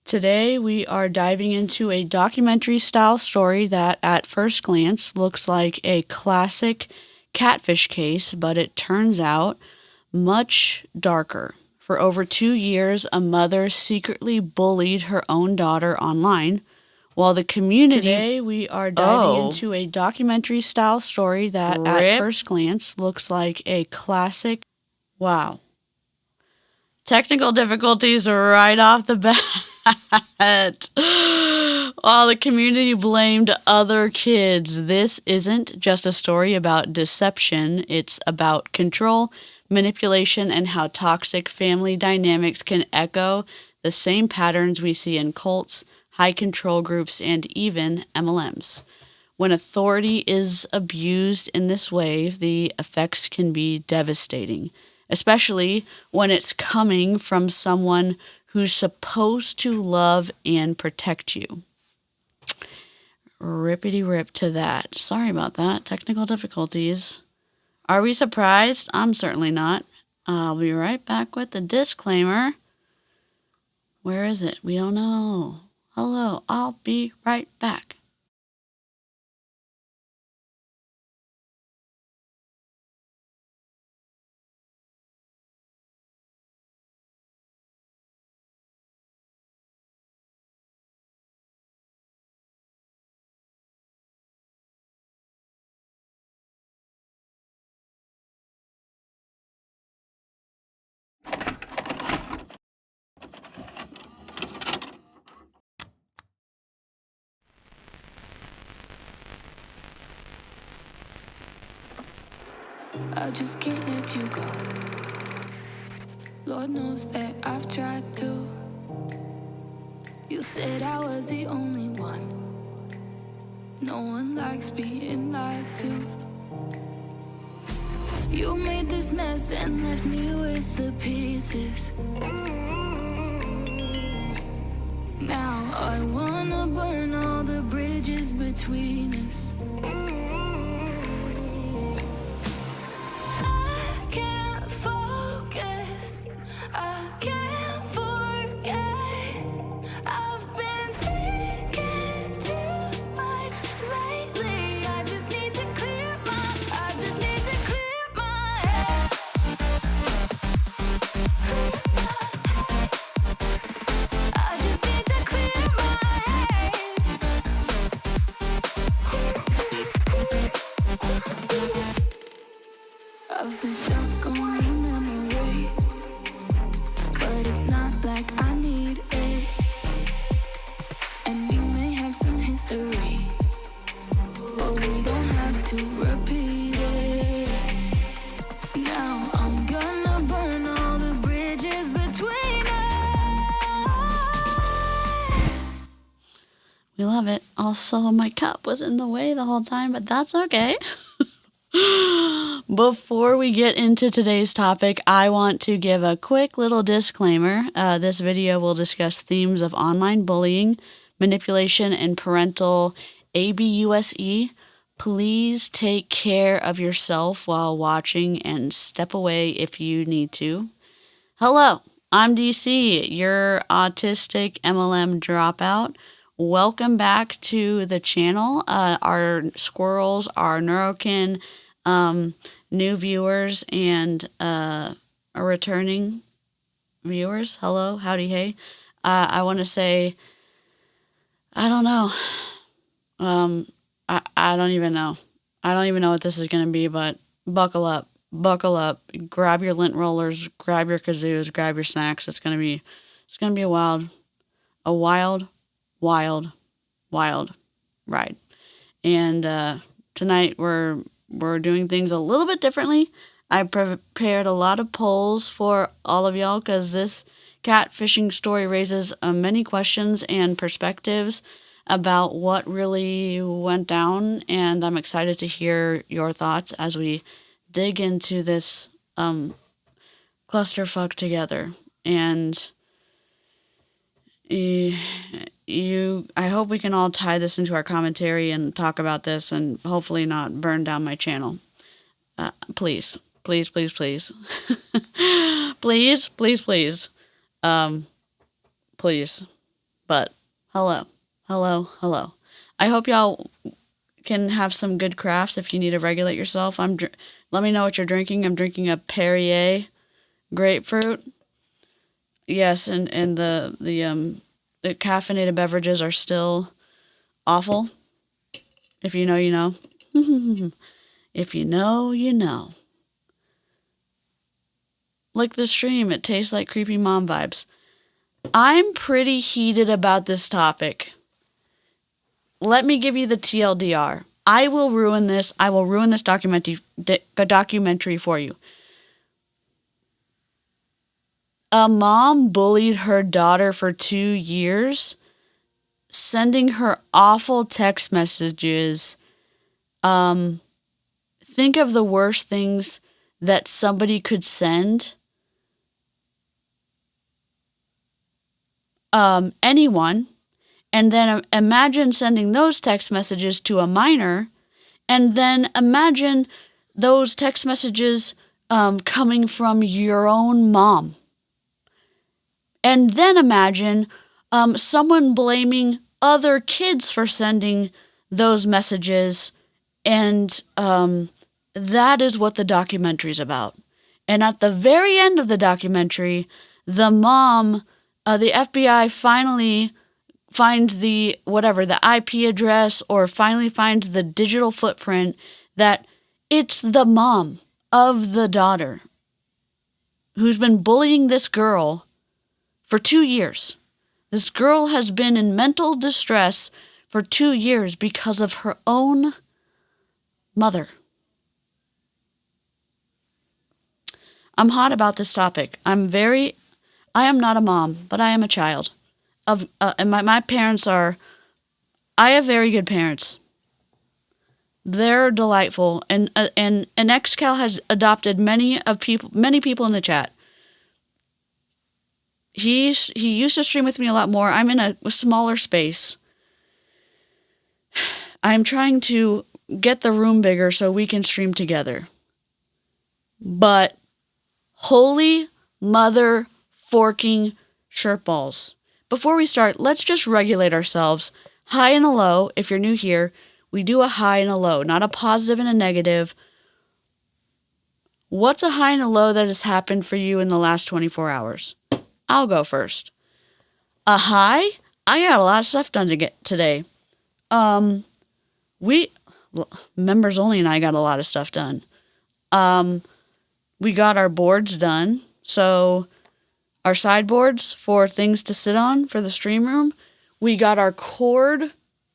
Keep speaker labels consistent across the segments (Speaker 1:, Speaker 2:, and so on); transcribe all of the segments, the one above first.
Speaker 1: Today we are diving into a documentary-style story that at first glance looks like a classic catfish case, but it turns out much darker. For over 2 years, a mother secretly bullied her own daughter online, while the community... Today we are diving into a documentary-style story that at first glance looks like a classic... Wow. Technical difficulties right off the bat. While the community blamed other kids, this isn't just a story about deception. It's about control, manipulation, and how toxic family dynamics can echo the same patterns we see in cults, high control groups, and even MLMs. When authority is abused in this way, the effects can be devastating, especially when it's coming from someone who's supposed to love and protect you. Rippity rip to that. Sorry about that. Technical difficulties. Are we surprised? I'm certainly not. I'll be right back with the disclaimer. Where is it? We don't know. Hello, I'll be right back.
Speaker 2: I just can't let you go. Lord knows that I've tried to. You said I was the only one. No one likes being lied to. You made this mess and left me with the pieces. Now I wanna burn all the bridges between us. I've been stuck on your memory, but it's not like I need it. And we may have some history, but we don't have to repeat it. Now I'm gonna burn all the bridges between us.
Speaker 1: We love it. Also, my cup was in the way the whole time, but that's okay. Before we get into today's topic, I want to give a quick little disclaimer. This video will discuss themes of online bullying, manipulation, and parental abuse. Please take care of yourself while watching and step away if you need to. Hello, I'm DC, your autistic MLM dropout. Welcome back to the channel. Our squirrels, our neurokin, new viewers, and returning viewers. Hello, howdy, hey. I want to say, I don't know. I don't even know. I don't even know what this is going to be, but buckle up. Buckle up. Grab your lint rollers, grab your kazoos, grab your snacks. It's going to be a wild ride. And tonight we're doing things a little bit differently. I prepared a lot of polls for all of y'all because this catfishing story raises many questions and perspectives about what really went down, and I'm excited to hear your thoughts as we dig into this clusterfuck together. And I hope we can all tie this into our commentary and talk about this and hopefully not burn down my channel. Please. Please. Please. Please. But hello, hello, hello. I hope y'all can have some good crafts if you need to regulate yourself. Let me know what you're drinking. I'm drinking a Perrier grapefruit. Yes, and the caffeinated beverages are still awful. If you know, you know. If you know, you know. Like the stream, it tastes like creepy mom vibes. I'm pretty heated about this topic. Let me give you the TLDR. I will ruin this. I will ruin this documentary for you. A mom bullied her daughter for 2 years, sending her awful text messages. Think of the worst things that somebody could send anyone, and then imagine sending those text messages to a minor, and then imagine those text messages coming from your own mom. And then imagine someone blaming other kids for sending those messages, and that is what the documentary is about. And at the very end of the documentary, the mom, the FBI finally finds the IP address, or finally finds the digital footprint that it's the mom of the daughter who's been bullying this girl for 2 years. This girl has been in mental distress for 2 years because of her own mother. I'm hot about this topic. I am not a mom, but I am a child. And my parents are, I have very good parents. They're delightful. And XCal has adopted many people in the chat. He used to stream with me a lot more. I'm in a smaller space. I'm trying to get the room bigger so we can stream together. But holy mother forking shirt balls. Before we start, let's just regulate ourselves. High and a low. If you're new here, we do a high and a low, not a positive and a negative. What's a high and a low that has happened for you in the last 24 hours? I'll go first. A high? I got a lot of stuff done today. Members only and I got a lot of stuff done. We got our boards done. So our sideboards for things to sit on for the stream room. We got our cord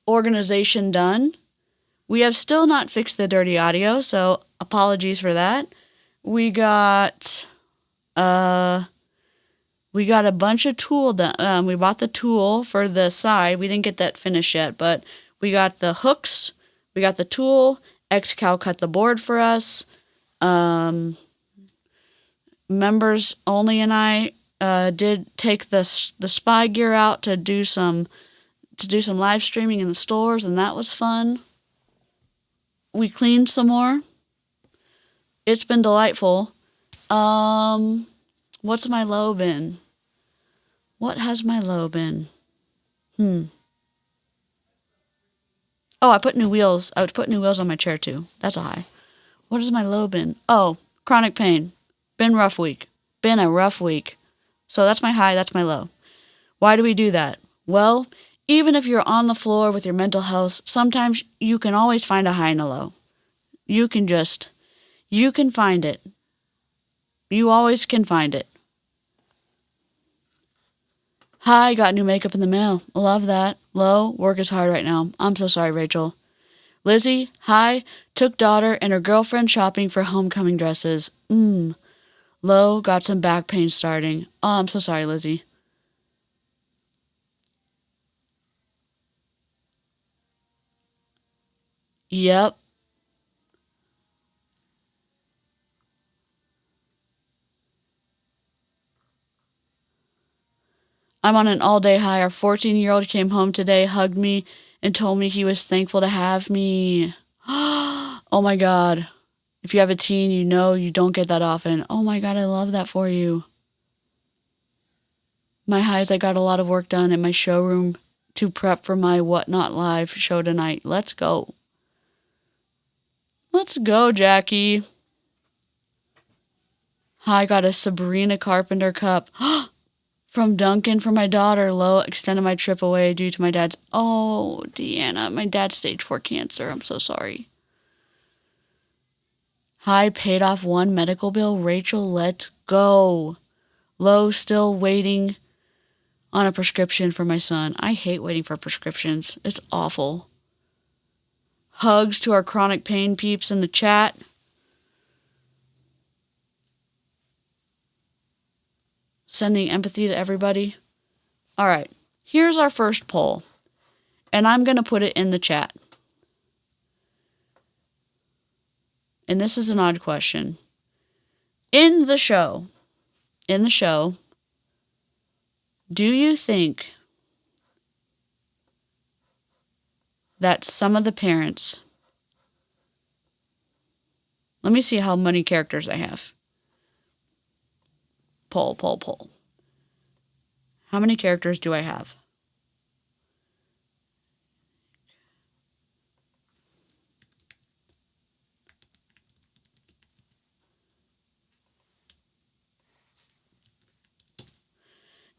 Speaker 1: organization done. We have still not fixed the dirty audio, so apologies for that. We got a bunch of tool done. We bought the tool for the side. We didn't get that finished yet, but we got the hooks. We got the tool. XCal cut the board for us. Members only and I did take the spy gear out to do some live streaming in the stores, and that was fun. We cleaned some more. It's been delightful. What's my low been? What has my low been? Oh, I put new wheels. I would put new wheels on my chair too. That's a high. What has my low been? Oh, chronic pain. Been a rough week. So that's my high, that's my low. Why do we do that? Well, even if you're on the floor with your mental health, sometimes you can always find a high and a low. You can find it. You always can find it. Hi, got new makeup in the mail. Love that. Low, work is hard right now. I'm so sorry, Rachel. Lizzie, hi, took daughter and her girlfriend shopping for homecoming dresses. Low, got some back pain starting. Oh, I'm so sorry, Lizzie. Yep. I'm on an all-day high. Our 14-year-old came home today, hugged me, and told me he was thankful to have me. Oh my God. If you have a teen, you know you don't get that often. Oh my God, I love that for you. My highs, I got a lot of work done in my showroom to prep for my Whatnot Live show tonight. Let's go. Let's go, Jackie. High, got a Sabrina Carpenter cup from Duncan for my daughter. Low, extended my trip away due to my dad's... Oh, Deanna, my dad's stage 4 cancer. I'm so sorry. High, paid off one medical bill. Rachel, let's go. Low, still waiting on a prescription for my son. I hate waiting for prescriptions. It's awful. Hugs to our chronic pain peeps in the chat. Sending empathy to everybody. All right, here's our first poll, and I'm going to put it in the chat. And this is an odd question. In the show, do you think that some of the parents... Let me see how many characters I have. Poll. How many characters do I have?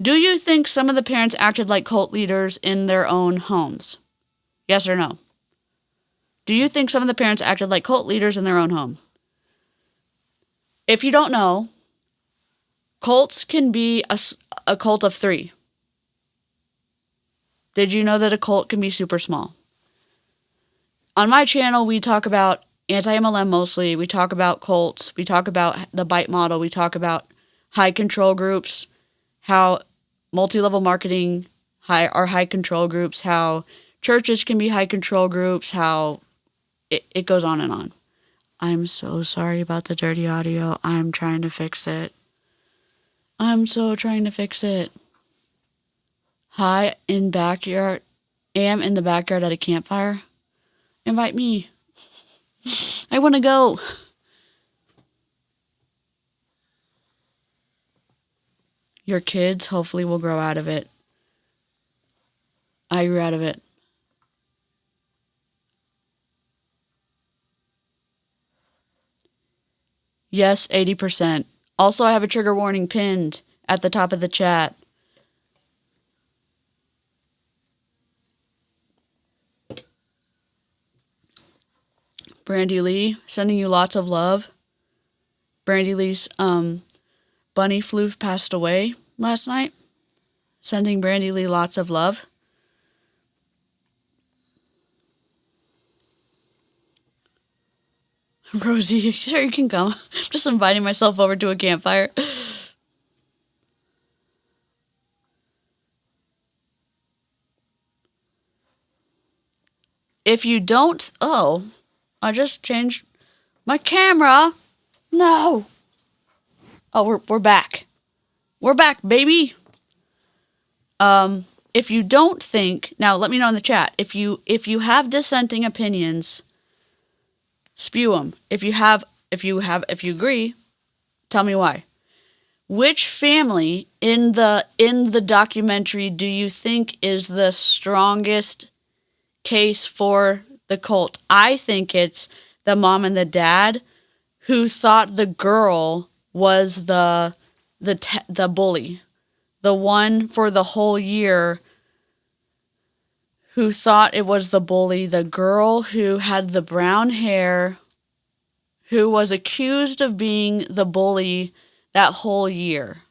Speaker 1: Do you think some of the parents acted like cult leaders in their own homes? Yes or no? Do you think some of the parents acted like cult leaders in their own home? If you don't know, cults can be a cult of 3. Did you know that a cult can be super small? On my channel, we talk about anti-MLM mostly. We talk about cults. We talk about the bite model. We talk about high control groups, how multi-level marketing are high control groups, how churches can be high control groups, how it goes on and on. I'm so sorry about the dirty audio. I'm trying to fix it. I'm so trying to fix it. Hi, am in the backyard at a campfire. Invite me. I want to go. Your kids hopefully will grow out of it. I grew out of it. Yes, 80%. Also, I have a trigger warning pinned at the top of the chat. Brandy Lee, sending you lots of love. Brandy Lee's bunny floof passed away last night. Sending Brandy Lee lots of love. Rosie, sure you can come. I'm just inviting myself over to a campfire. If you don't... Oh, I just changed my camera. No. Oh, we're back. We're back, baby. If you don't think... Now, let me know in the chat. If you have dissenting opinions... Spew them. If you agree, tell me why. Which family in the documentary do you think is the strongest case for the cult? I think it's the mom and the dad who thought the girl was the bully, the one for the whole year who thought it was the bully, the girl who had the brown hair, who was accused of being the bully that whole year.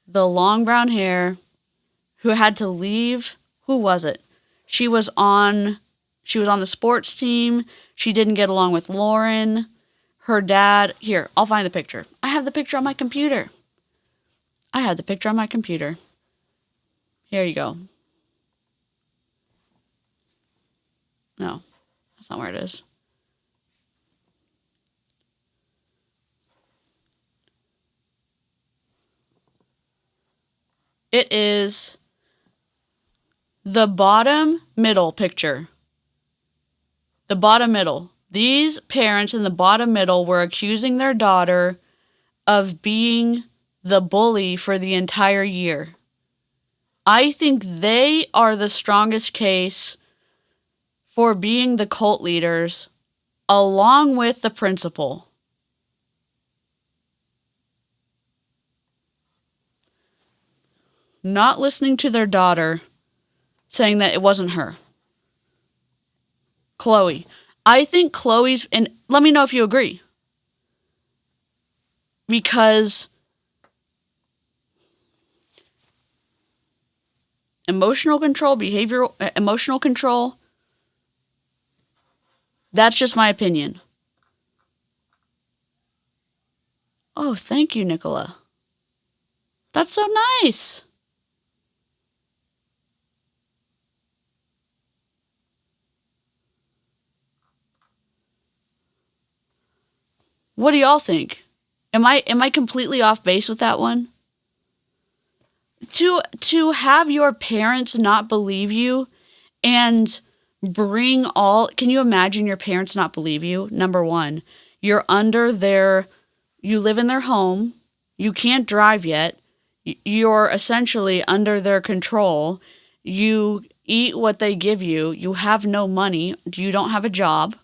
Speaker 1: The long brown hair, who had to leave. Who was it? She was on the sports team. She didn't get along with Lauren. Her dad... Here, I'll find the picture. I have the picture on my computer. Here you go. No, that's not where it is. It is the bottom middle picture. The bottom middle. These parents in the bottom middle were accusing their daughter of being the bully for the entire year. I think they are the strongest case for being the cult leaders along with the principal. Not listening to their daughter, saying that it wasn't her. Chloe. I think Chloe's, and let me know if you agree. Because emotional control, emotional control, that's just my opinion. Oh, thank you, Nicola. That's so nice. What do y'all think? Am I completely off base with that one? To have your parents not believe you and bring all, can you imagine your parents not believe you? Number one, you live in their home, you can't drive yet, you're essentially under their control, you eat what they give you, you have no money, you don't have a job,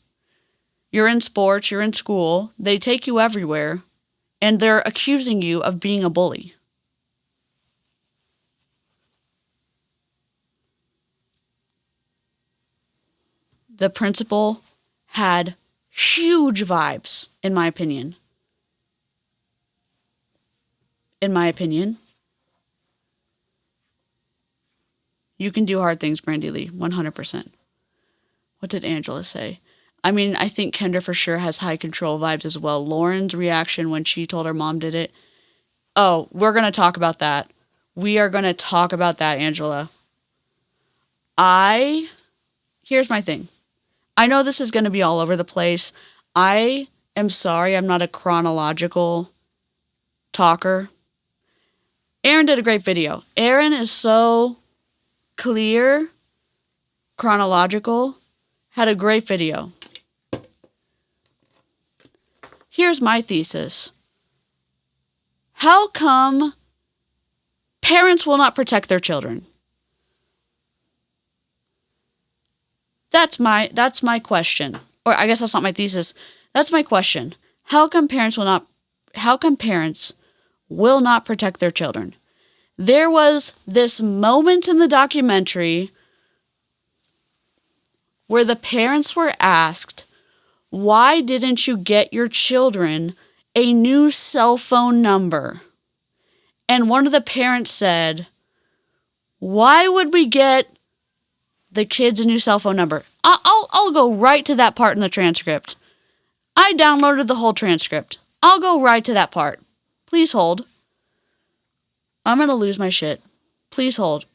Speaker 1: you're in sports, you're in school, they take you everywhere, and they're accusing you of being a bully. The principal had huge vibes, in my opinion. In my opinion. You can do hard things, Brandy Lee, 100%. What did Angela say? I mean, I think Kendra for sure has high control vibes as well. Lauren's reaction when she told her mom did it. Oh, we're going to talk about that. We are going to talk about that, Angela. Here's my thing. I know this is going to be all over the place. I am sorry I'm not a chronological talker. Aaron did a great video. Aaron is so clear, chronological, had a great video. Here's my thesis. How come parents will not protect their children? That's my question. Or I guess that's not my thesis. That's my question. How come parents will not protect their children? There was this moment in the documentary where the parents were asked, why didn't you get your children a new cell phone number? And one of the parents said, why would we get the kids a new cell phone number? I'll go right to that part in the transcript. I downloaded the whole transcript. I'll go right to that part. Please hold. I'm going to lose my shit. Please hold.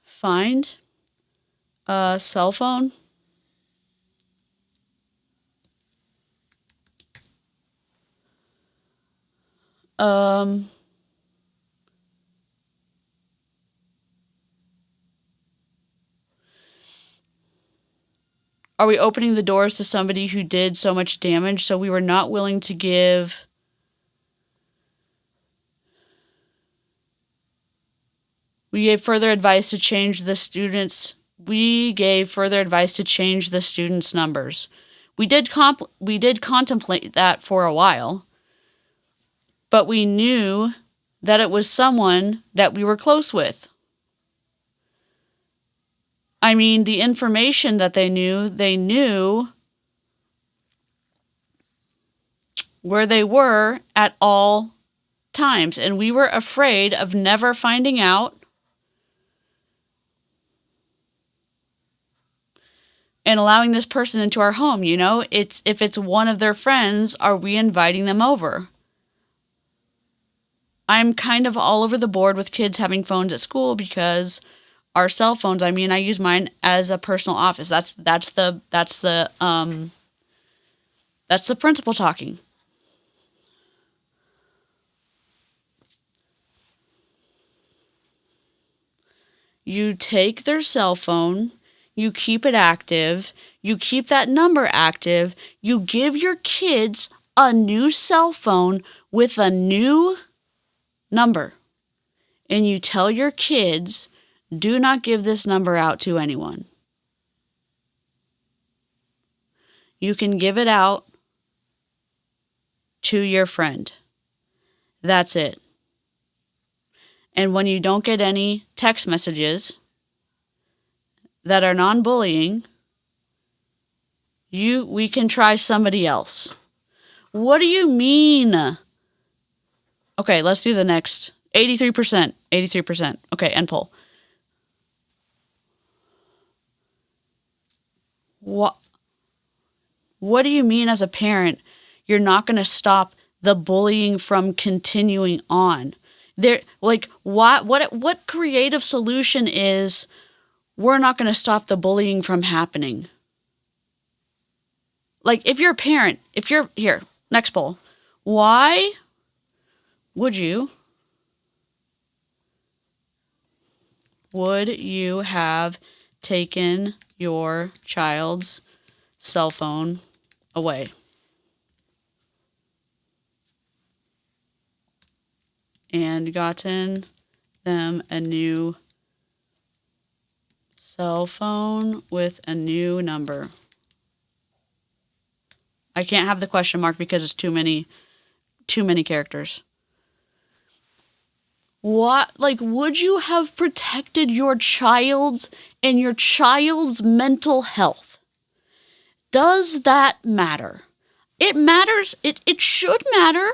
Speaker 1: Find a cell phone. Are we opening the doors to somebody who did so much damage? So we were not willing to give. We gave further advice to change the students' numbers. We did contemplate that for a while, but we knew that it was someone that we were close with. I mean, the information that they knew where they were at all times, and we were afraid of never finding out. And allowing this person into our home, if it's one of their friends, are we inviting them over? I'm kind of all over the board with kids having phones at school because our cell phones, I mean, I use mine as a personal office. That's the principal talking. You take their cell phone, you keep it active, you keep that number active, you give your kids a new cell phone with a new number, and you tell your kids, do not give this number out to anyone. You can give it out to your friend. That's it. And when you don't get any text messages that are non-bullying, we can try somebody else. What do you mean? Okay, let's do the next. 83%. 83%. Okay, end poll. What do you mean as a parent you're not going to stop the bullying from continuing on? What creative solution is we're not going to stop the bullying from happening? Like, if you're a parent, here, next poll. Why would you have taken your child's cell phone away and gotten them a new cell phone with a new number? I can't have the question mark because it's too many characters. Would you have protected your child's and your child's mental health? Does that matter? It matters. It should matter.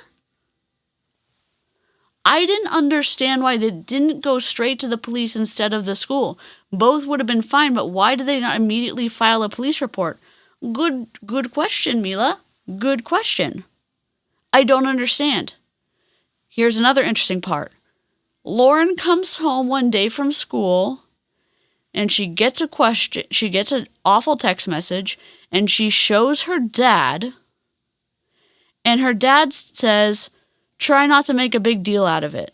Speaker 1: I didn't understand why they didn't go straight to the police instead of the school. Both would have been fine, but why did they not immediately file a police report? Good question, Mila. Good question. I don't understand. Here's another interesting part. Lauren comes home one day from school and she gets an awful text message, and she shows her dad, and her dad says, try not to make a big deal out of it.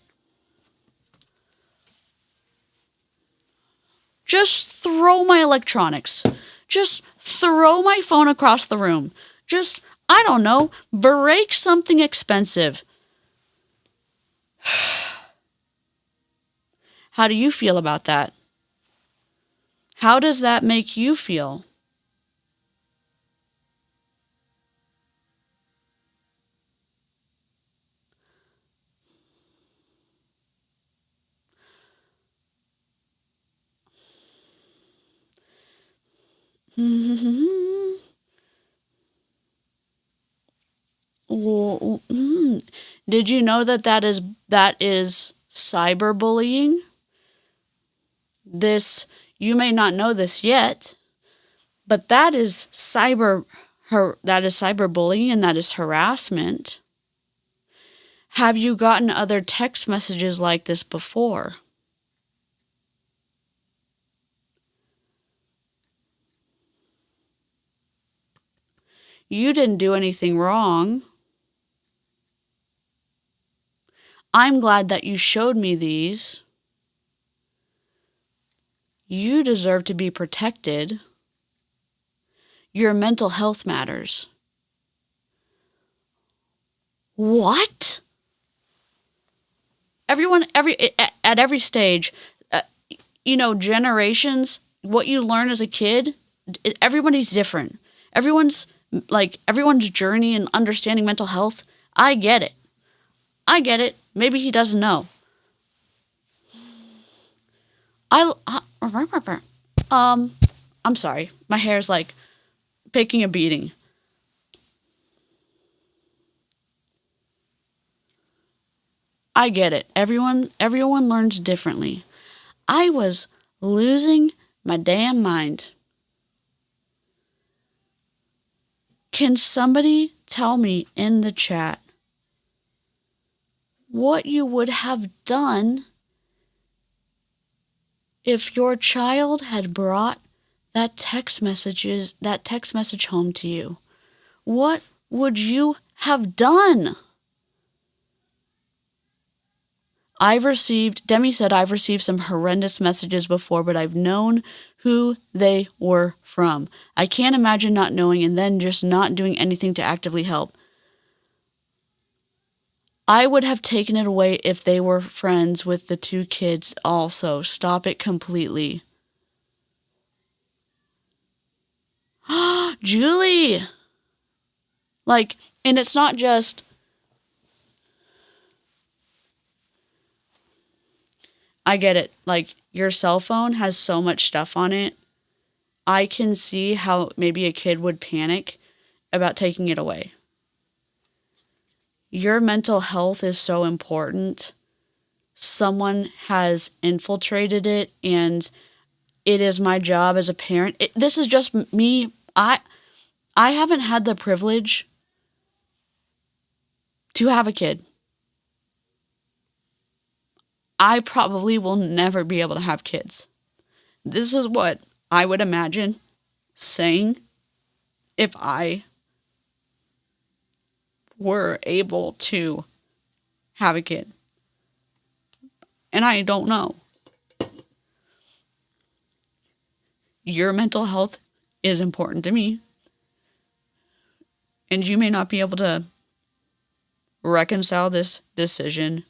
Speaker 1: Just throw my electronics. Just throw my phone across the room. Just, I don't know, break something expensive. How do you feel about that? How does that make you feel? Did you know that is cyberbullying? You may not know this yet, but that is cyberbullying, and that is harassment. Have you gotten other text messages like this before? You didn't do anything wrong. I'm glad that you showed me these. You deserve to be protected. Your mental health matters. What? At every stage, generations, what you learn as a kid, everybody's different. Everyone's journey in understanding mental health, I get it. Maybe he doesn't know. I'm sorry. My hair's taking a beating. I get it. Everyone learns differently. I was losing my damn mind. Can somebody tell me in the chat what you would have done if your child had brought that text message home to you? What would you have done? Demi said, I've received some horrendous messages before, but I've known who they were from. I can't imagine not knowing and then just not doing anything to actively help. I would have taken it away if they were friends with the two kids also. Stop it completely. Julie! Like, and it's not just... I get it. Like, your cell phone has so much stuff on it. I can see how maybe a kid would panic about taking it away. Your mental health is so important. Someone has infiltrated it, and it is my job as a parent. This is just me. I haven't had the privilege to have a kid. I probably will never be able to have kids. This is what I would imagine saying if I were able to have a kid. And I don't know. Your mental health is important to me. And you may not be able to reconcile this decision.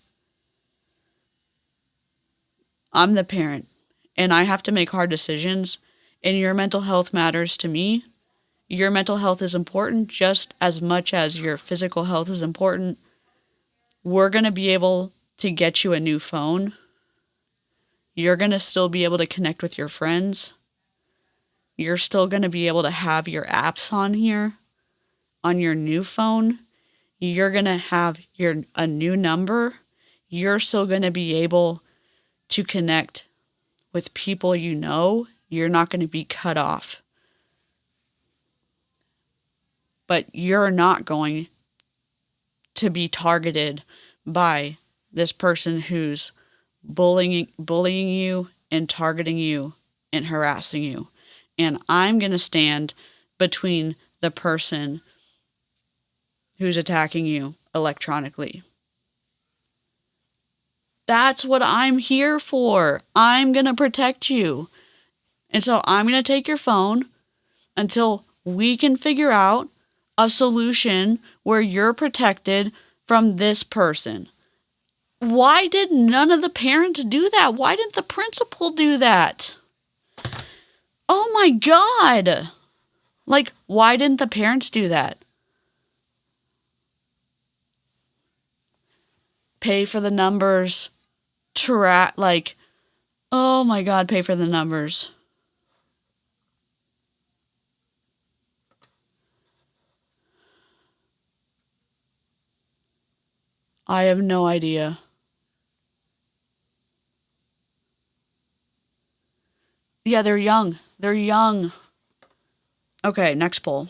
Speaker 1: I'm the parent, and I have to make hard decisions, and your mental health matters to me. Your mental health is important just as much as your physical health is important. We're going to be able to get you a new phone. You're going to still be able to connect with your friends. You're still going to be able to have your apps on here, on your new phone. You're going to have a new number. You're still going to be able to connect with people you know. You're not going to be cut off. But you're not going to be targeted by this person who's bullying you and targeting you and harassing you. And I'm going to stand between the person who's attacking you electronically. That's what I'm here for. I'm going to protect you. And so I'm going to take your phone until we can figure out a solution where you're protected from this person. Why did none of the parents do that? Why didn't the principal do that? Oh my God. Like, why didn't the parents do that? Pay for the numbers. Oh my God, pay for the numbers. I have no idea. Yeah, they're young. They're young. Okay, next poll.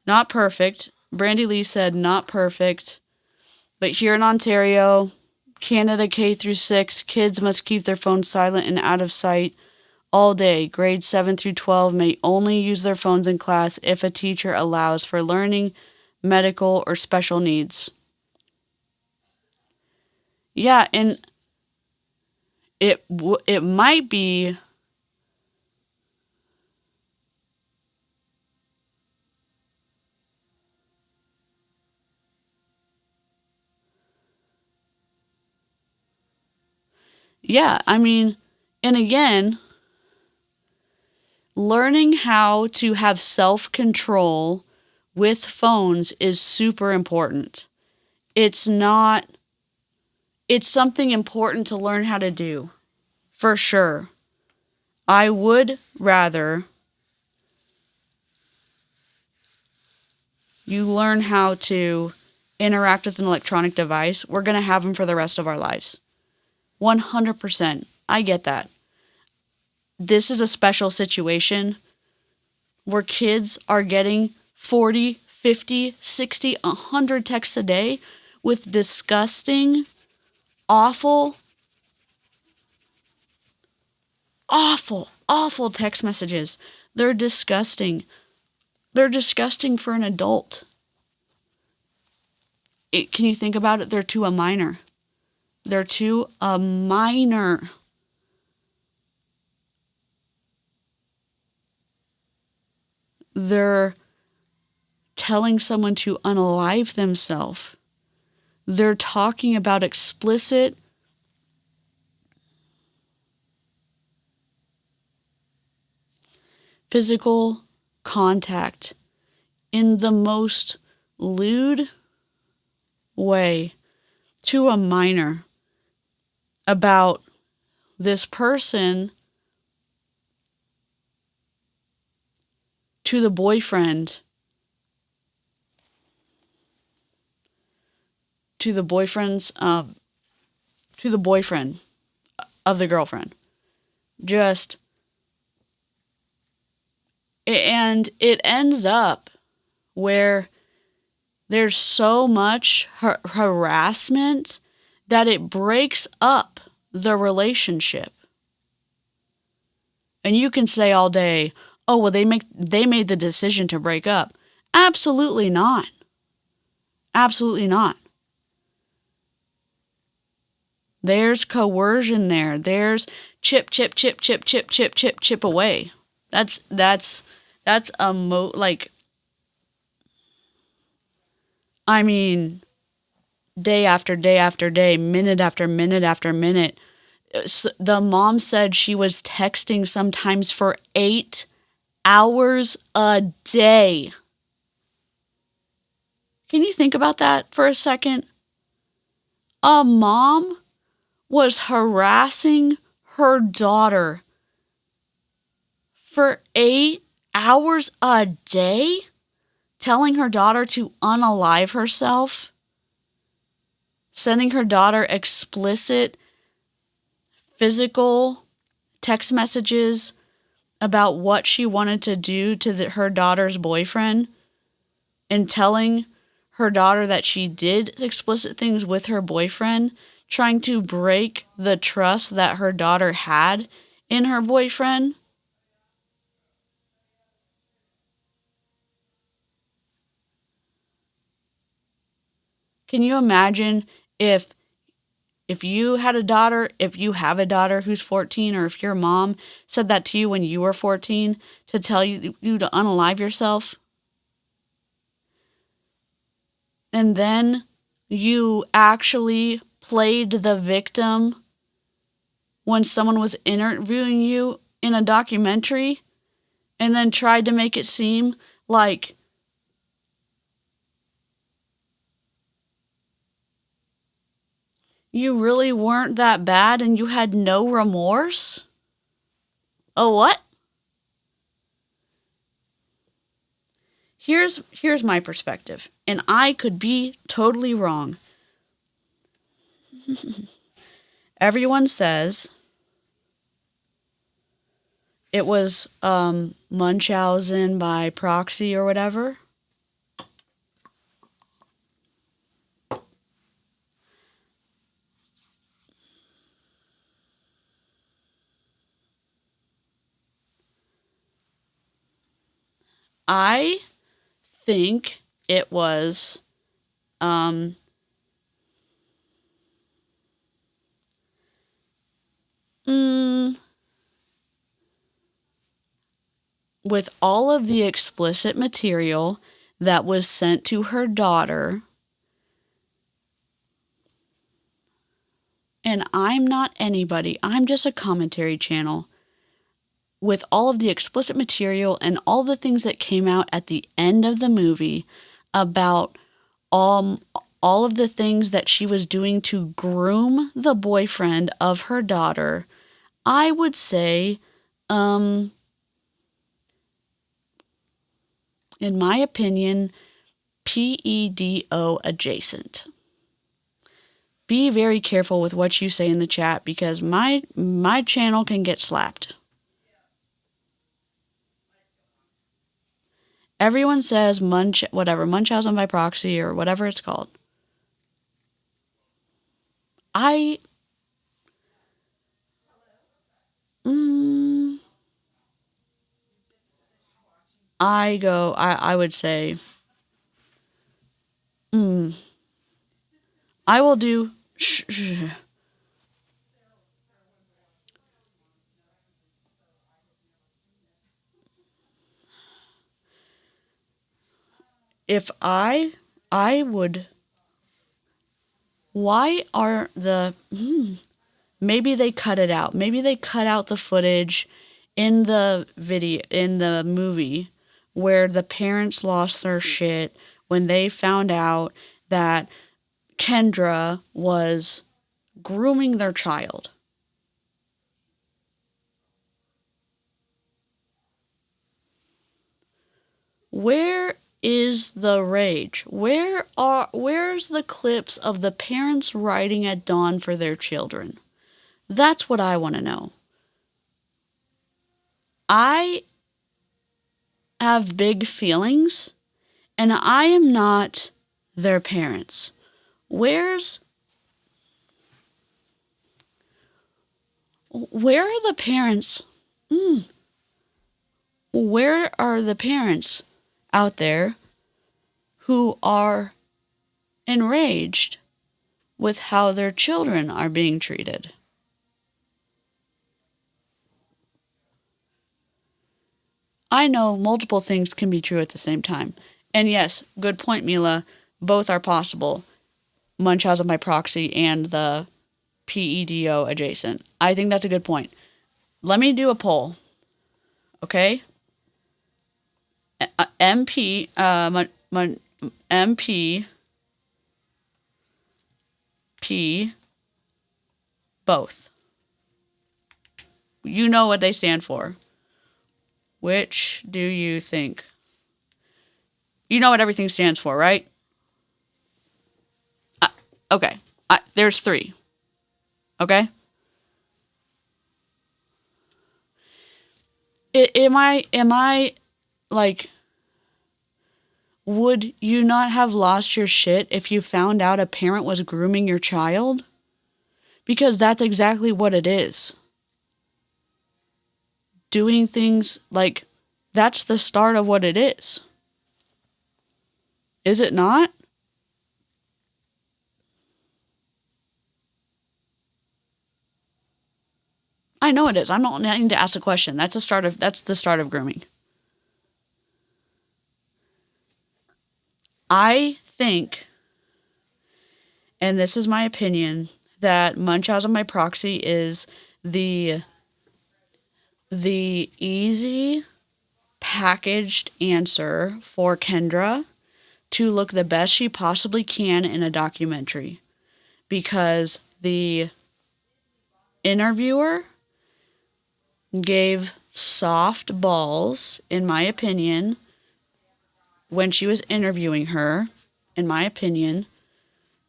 Speaker 1: Not perfect. Brandy Lee said not perfect. But here in Ontario, Canada K through 6, kids must keep their phones silent and out of sight all day. Grades 7 through 12 may only use their phones in class if a teacher allows for learning, medical, or special needs. Yeah, and it might be... Yeah, I mean, and again, learning how to have self-control with phones is super important. It's something important to learn how to do, for sure. I would rather you learn how to interact with an electronic device. We're going to have them for the rest of our lives. 100%. I get that. This is a special situation where kids are getting 40, 50, 60, 100 texts a day with disgusting, awful text messages. They're disgusting. They're disgusting for an adult. Can you think about it? They're to a minor. They're to a minor. They're telling someone to unalive themselves. They're talking about explicit physical contact in the most lewd way to a minor about this person to the boyfriend, to the boyfriend of the girlfriend. And it ends up where there's so much harassment that it breaks up the relationship. And you can say all day, oh, well, they made the decision to break up. Absolutely not. Absolutely not. There's coercion there. There's chip away. That's day after day after day, minute after minute after minute. The mom said she was texting sometimes for 8 hours a day. Can you think about that for a second? A mom was harassing her daughter for 8 hours a day, telling her daughter to unalive herself, sending her daughter explicit physical text messages about what she wanted to do to her daughter's boyfriend, and telling her daughter that she did explicit things with her boyfriend, trying to break the trust that her daughter had in her boyfriend. Can you imagine if you had a daughter, if you have a daughter who's 14, or if your mom said that to you when you were 14 to tell you to unalive yourself? And then you actually played the victim when someone was interviewing you in a documentary, and then tried to make it seem like you really weren't that bad and you had no remorse? Oh, what? Here's my perspective, and I could be totally wrong. Everyone says it was Munchausen by proxy or whatever. I think it was with all of the explicit material that was sent to her daughter. And I'm not anybody, I'm just a commentary channel. With all of the explicit material and all the things that came out at the end of the movie about all of the things that she was doing to groom the boyfriend of her daughter, I would say, in my opinion, PEDO adjacent. Be very careful with what you say in the chat, because my channel can get slapped. Everyone says Munchausen by proxy or whatever it's called. I I would say, I will do, if I would, why are maybe they cut it out. Maybe they cut out the footage in the movie where the parents lost their shit when they found out that Kendra was grooming their child. Where is the rage? Where's the clips of the parents riding at dawn for their children? That's what I want to know. I have big feelings, and I am not their parents. Where are the parents? Where are the parents out there who are enraged with how their children are being treated? I know multiple things can be true at the same time. And yes, good point, Mila. Both are possible. Munchausen by proxy and the PEDO adjacent. I think that's a good point. Let me do a poll. Okay? MP, MP, P, both. You know what they stand for. Which do you think? You know what everything stands for, right? Okay. There's 3. Okay? Am I like, would you not have lost your shit if you found out a parent was grooming your child? Because that's exactly what it is. Doing things like, that's the start of what it is. Is it not? I know it is. I'm not needing to ask a question. That's the start of grooming. I think, and this is my opinion, that Munchausen by proxy is the easy packaged answer for Kendra to look the best she possibly can in a documentary, because the interviewer gave soft balls, in my opinion, when she was interviewing her, in my opinion,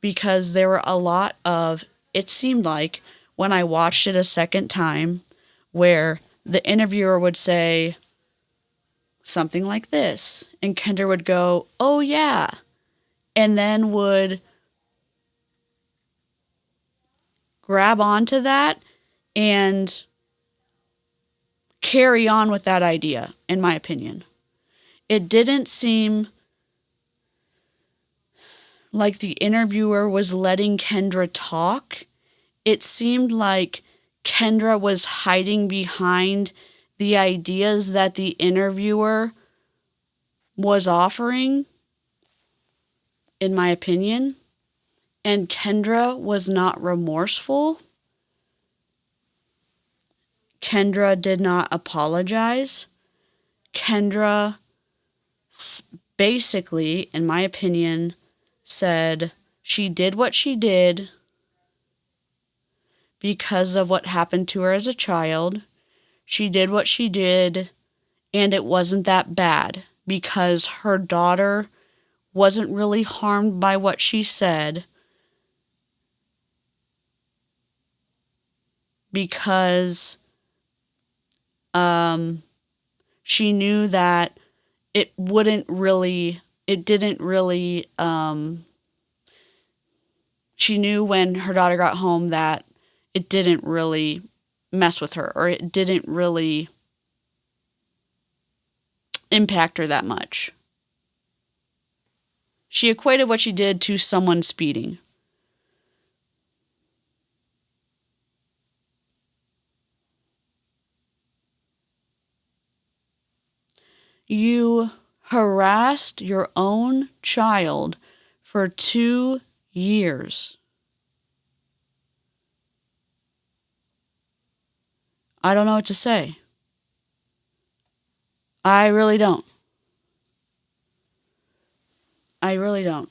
Speaker 1: because there were a lot of, it seemed like, when I watched it a second time, where the interviewer would say something like this, and Kendra would go, "Oh yeah," and then would grab onto that and carry on with that idea, in my opinion. It didn't seem like the interviewer was letting Kendra talk. It seemed like Kendra was hiding behind the ideas that the interviewer was offering, in my opinion. And Kendra was not remorseful. Kendra did not apologize. Kendra basically, in my opinion, said she did what she did because of what happened to her as a child. She did what she did, and it wasn't that bad because her daughter wasn't really harmed by what she said, because she knew that it didn't really, she knew when her daughter got home that it didn't really mess with her, or it didn't really impact her that much. She equated what she did to someone speeding. You harassed your own child for 2 years. I don't know what to say. I really don't. I really don't.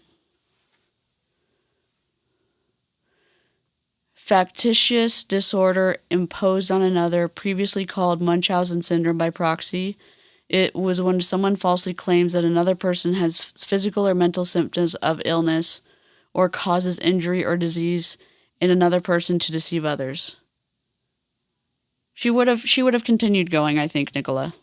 Speaker 1: Factitious disorder imposed on another, previously called Munchausen syndrome by proxy. It was when someone falsely claims that another person has physical or mental symptoms of illness or causes injury or disease in another person to deceive others. She would have continued going, I think, Nicola.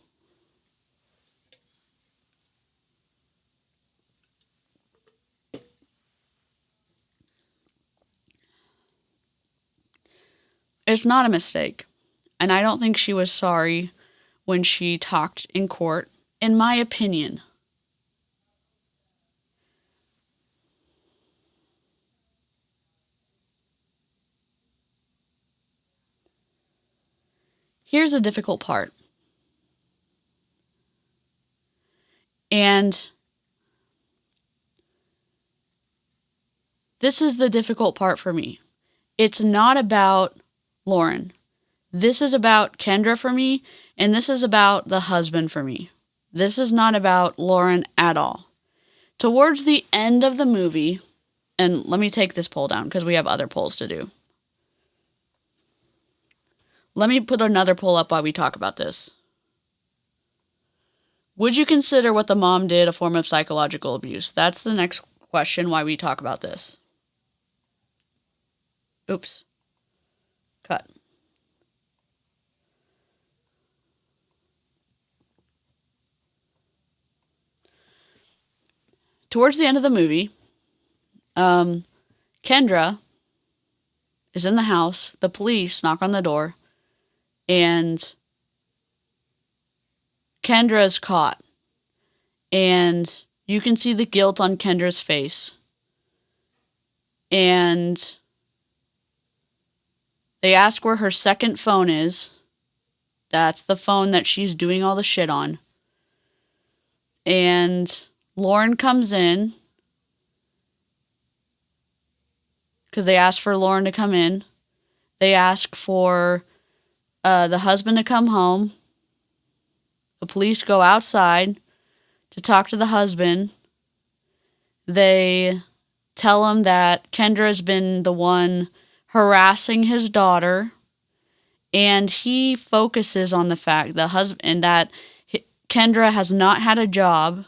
Speaker 1: It's not a mistake. And I don't think she was sorry when she talked in court, in my opinion. Here's the difficult part. And this is the difficult part for me. It's not about Lauren. This is about Kendra for me, and this is about the husband for me. This is not about Lauren at all. Towards the end of the movie, and let me take this poll down because we have other polls to do. Let me put another poll up while we talk about this. Would you consider what the mom did a form of psychological abuse? That's the next question why we talk about this. Oops. Cut. Towards the end of the movie, Kendra is in the house. The police knock on the door, and Kendra is caught. And you can see the guilt on Kendra's face. And they ask where her second phone is. That's the phone that she's doing all the shit on. And Lauren comes in because they asked for Lauren to come in. They ask for the husband to come home. The police go outside to talk to the husband. They tell him that Kendra has been the one harassing his daughter, and he focuses on the fact that Kendra has not had a job,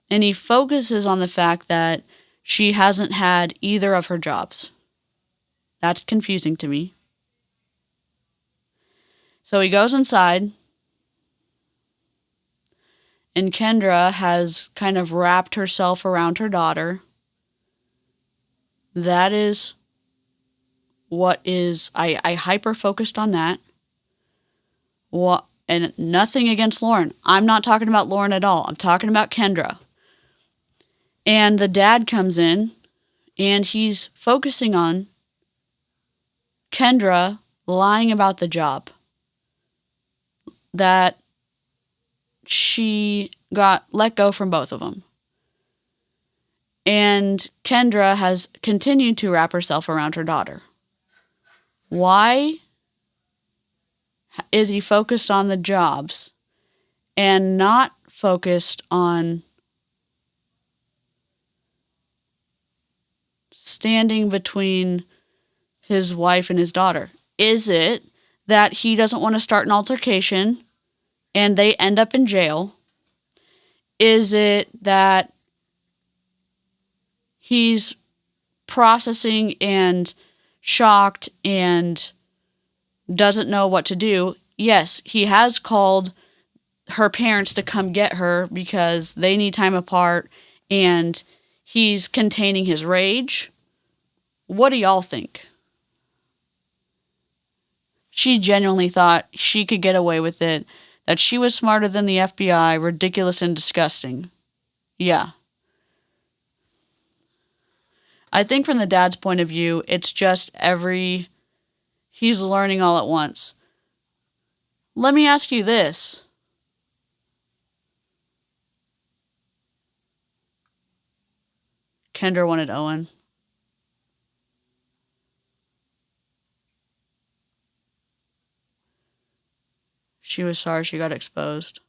Speaker 1: and he focuses on the fact that she hasn't had either of her jobs. That's confusing to me. So he goes inside, and Kendra has kind of wrapped herself around her daughter. That is what is, I hyper-focused on that. And nothing against Lauren. I'm not talking about Lauren at all. I'm talking about Kendra. And the dad comes in, and he's focusing on Kendra lying about the job. That she got let go from both of them. And Kendra has continued to wrap herself around her daughter. Why is he focused on the jobs and not focused on standing between his wife and his daughter? Is it that he doesn't want to start an altercation and they end up in jail? Is it that he's processing and shocked and doesn't know what to do? Yes, he has called her parents to come get her because they need time apart, and he's containing his rage. What do y'all think? She genuinely thought she could get away with it, that she was smarter than the FBI, ridiculous and disgusting. Yeah. I think from the dad's point of view, it's just he's learning all at once. Let me ask you this. Kendra wanted Owen. She was sorry she got exposed.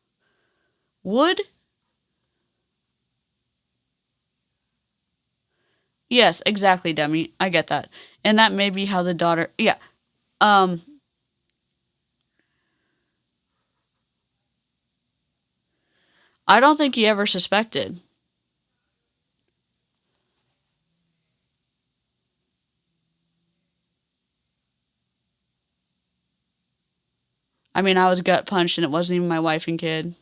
Speaker 1: Would? Yes, exactly, Demi. I get that. And that may be how the daughter... Yeah. I don't think he ever suspected. I mean, I was gut punched and it wasn't even my wife and kid.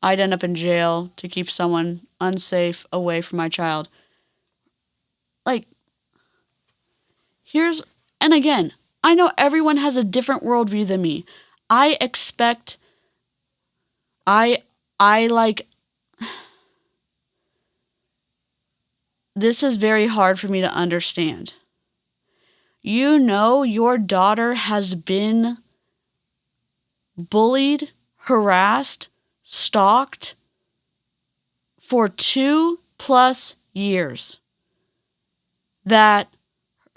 Speaker 1: I'd end up in jail to keep someone unsafe away from my child. Like, and again, I know everyone has a different worldview than me. I expect, this is very hard for me to understand. You know your daughter has been bullied, harassed, stalked for 2+ years. That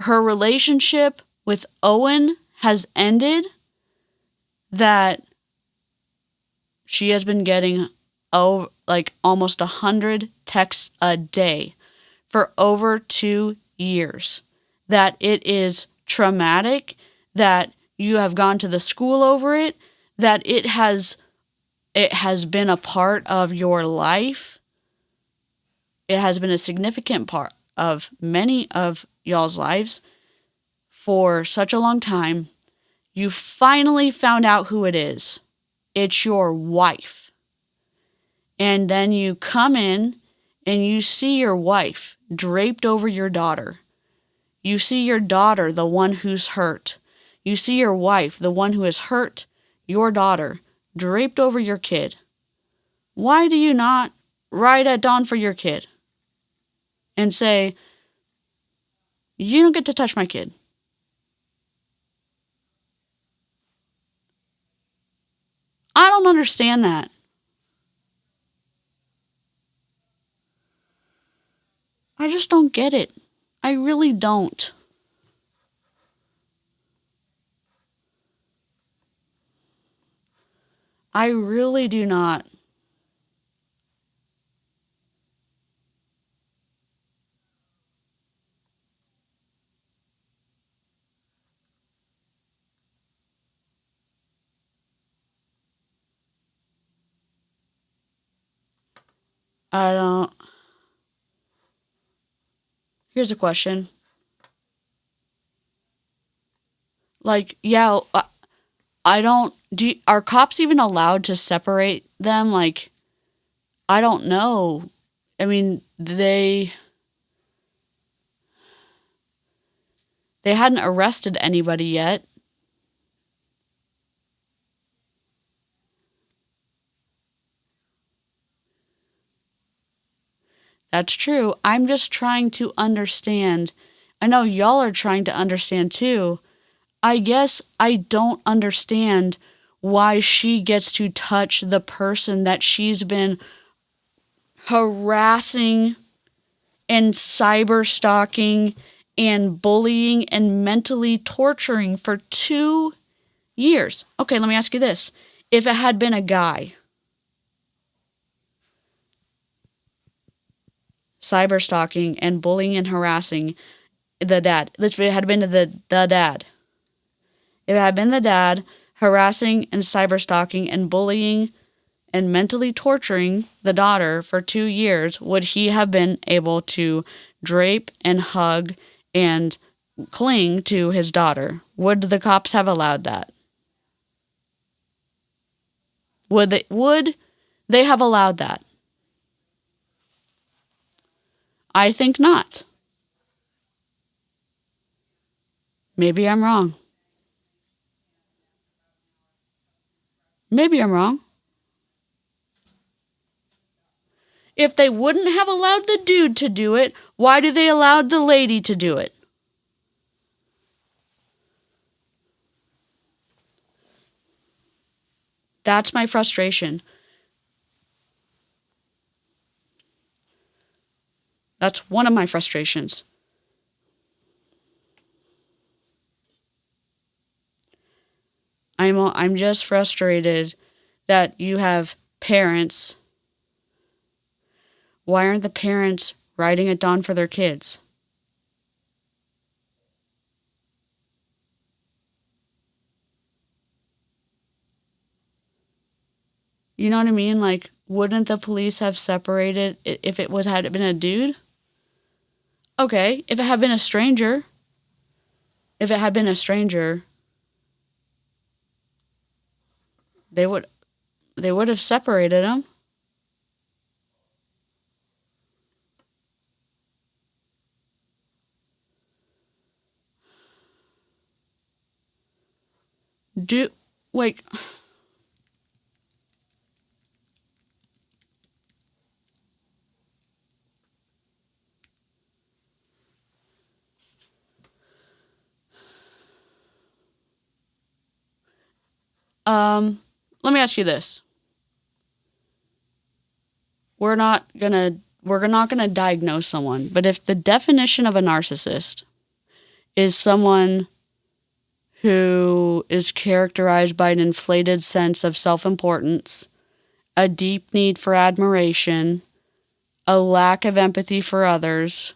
Speaker 1: her relationship with Owen has ended. That she has been getting almost 100 texts a day for over 2 years. That it is traumatic, that you have gone to the school over it, that it has been a part of your life. It has been a significant part of many of y'all's lives for such a long time. You finally found out who it is. It's your wife. And then you come in and you see your wife draped over your daughter. You see your daughter, the one who's hurt. You see your wife, the one who has hurt your daughter, draped over your kid. Why do you not ride at dawn for your kid and say, you don't get to touch my kid? I don't understand that. I just don't get it. I really don't. I really do not. I don't. Here's a question. Like, yeah, I don't. Are cops even allowed to separate them? Like, I don't know. I mean, they hadn't arrested anybody yet. That's true. I'm just trying to understand. I know y'all are trying to understand too. I guess I don't understand why she gets to touch the person that she's been harassing and cyber stalking and bullying and mentally torturing for 2 years. Okay, let me ask you this. If it had been a guy cyber stalking and bullying and harassing the dad, if it had been the dad, if it had been the dad harassing and cyber stalking and bullying and mentally torturing the daughter for 2 years, would he have been able to drape and hug and cling to his daughter? Would the cops have allowed that? Would they have allowed that? I think not. Maybe I'm wrong. Maybe I'm wrong. If they wouldn't have allowed the dude to do it, why do they allow the lady to do it? That's my frustration. That's one of my frustrations. I'm just frustrated that you have parents. Why aren't the parents writing it down for their kids? You know what I mean? Like, wouldn't the police have separated if had it been a dude? Okay, if it had been a stranger, they would have separated them. Like, let me ask you this. We're not gonna diagnose someone, but if the definition of a narcissist is someone who is characterized by an inflated sense of self-importance, a deep need for admiration, a lack of empathy for others,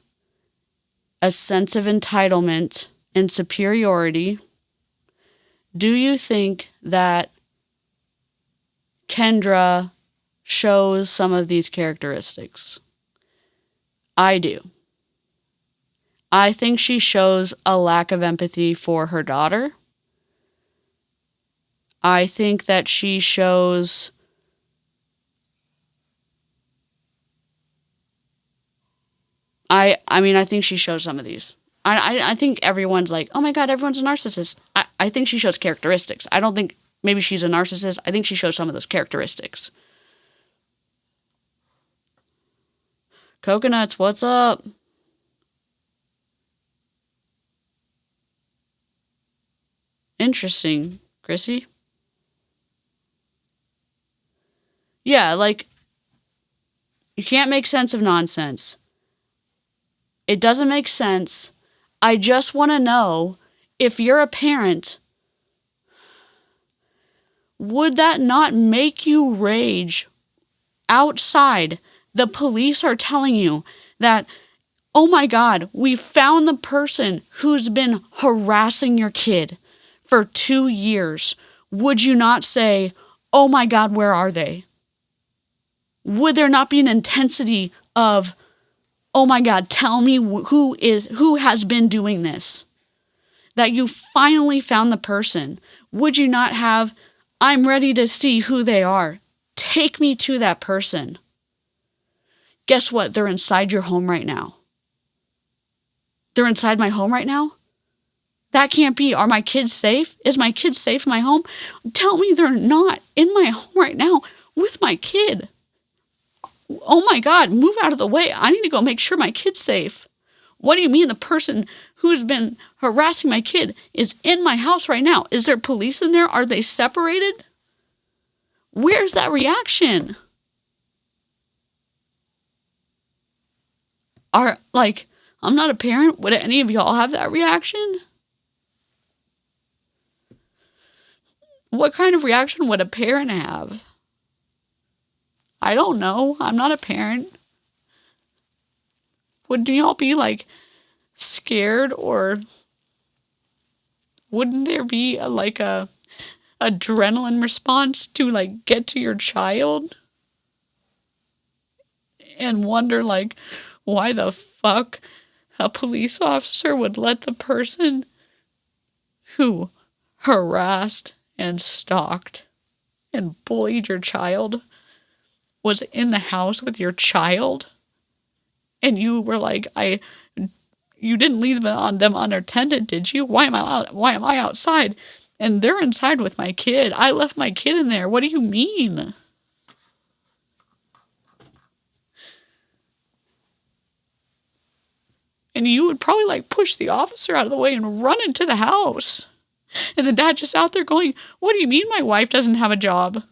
Speaker 1: a sense of entitlement and superiority, do you think that Kendra shows some of these characteristics? I do. I think she shows a lack of empathy for her daughter. I think that she shows I think she shows some of these. I think everyone's like, oh my God, everyone's a narcissist. I think she shows characteristics. I don't think maybe she's a narcissist. I think she shows some of those characteristics. Coconuts, what's up? Interesting, Chrissy. Yeah, like, you can't make sense of nonsense. It doesn't make sense. I just want to know, if you're a parent, would that not make you rage? Outside, the police are telling you that, oh my God, we found the person who's been harassing your kid for 2 years. Would you not say, oh my God, where are they? Would there not be an intensity of, oh my God, tell me who has been doing this? That you finally found the person. Would you not have, I'm ready to see who they are. Take me to that person. Guess what? They're inside your home right now. They're inside my home right now? That can't be. Are my kids safe? Is my kid safe in my home? Tell me they're not in my home right now with my kid. Oh my God, move out of the way. I need to go make sure my kid's safe. What do you mean the person who's been harassing my kid is in my house right now? Is there police in there? Are they separated? Where's that reaction? I'm not a parent. Would any of y'all have that reaction? What kind of reaction would a parent have? I don't know. I'm not a parent. Would y'all be like scared, or wouldn't there be a adrenaline response to like get to your child and wonder like why the fuck a police officer would let the person who harassed and stalked and bullied your child was in the house with your child, and you were like, you didn't leave them unattended, did you? Why am I outside? And they're inside with my kid. I left my kid in there. What do you mean? And you would probably like push the officer out of the way and run into the house. And the dad just out there going, what do you mean my wife doesn't have a job?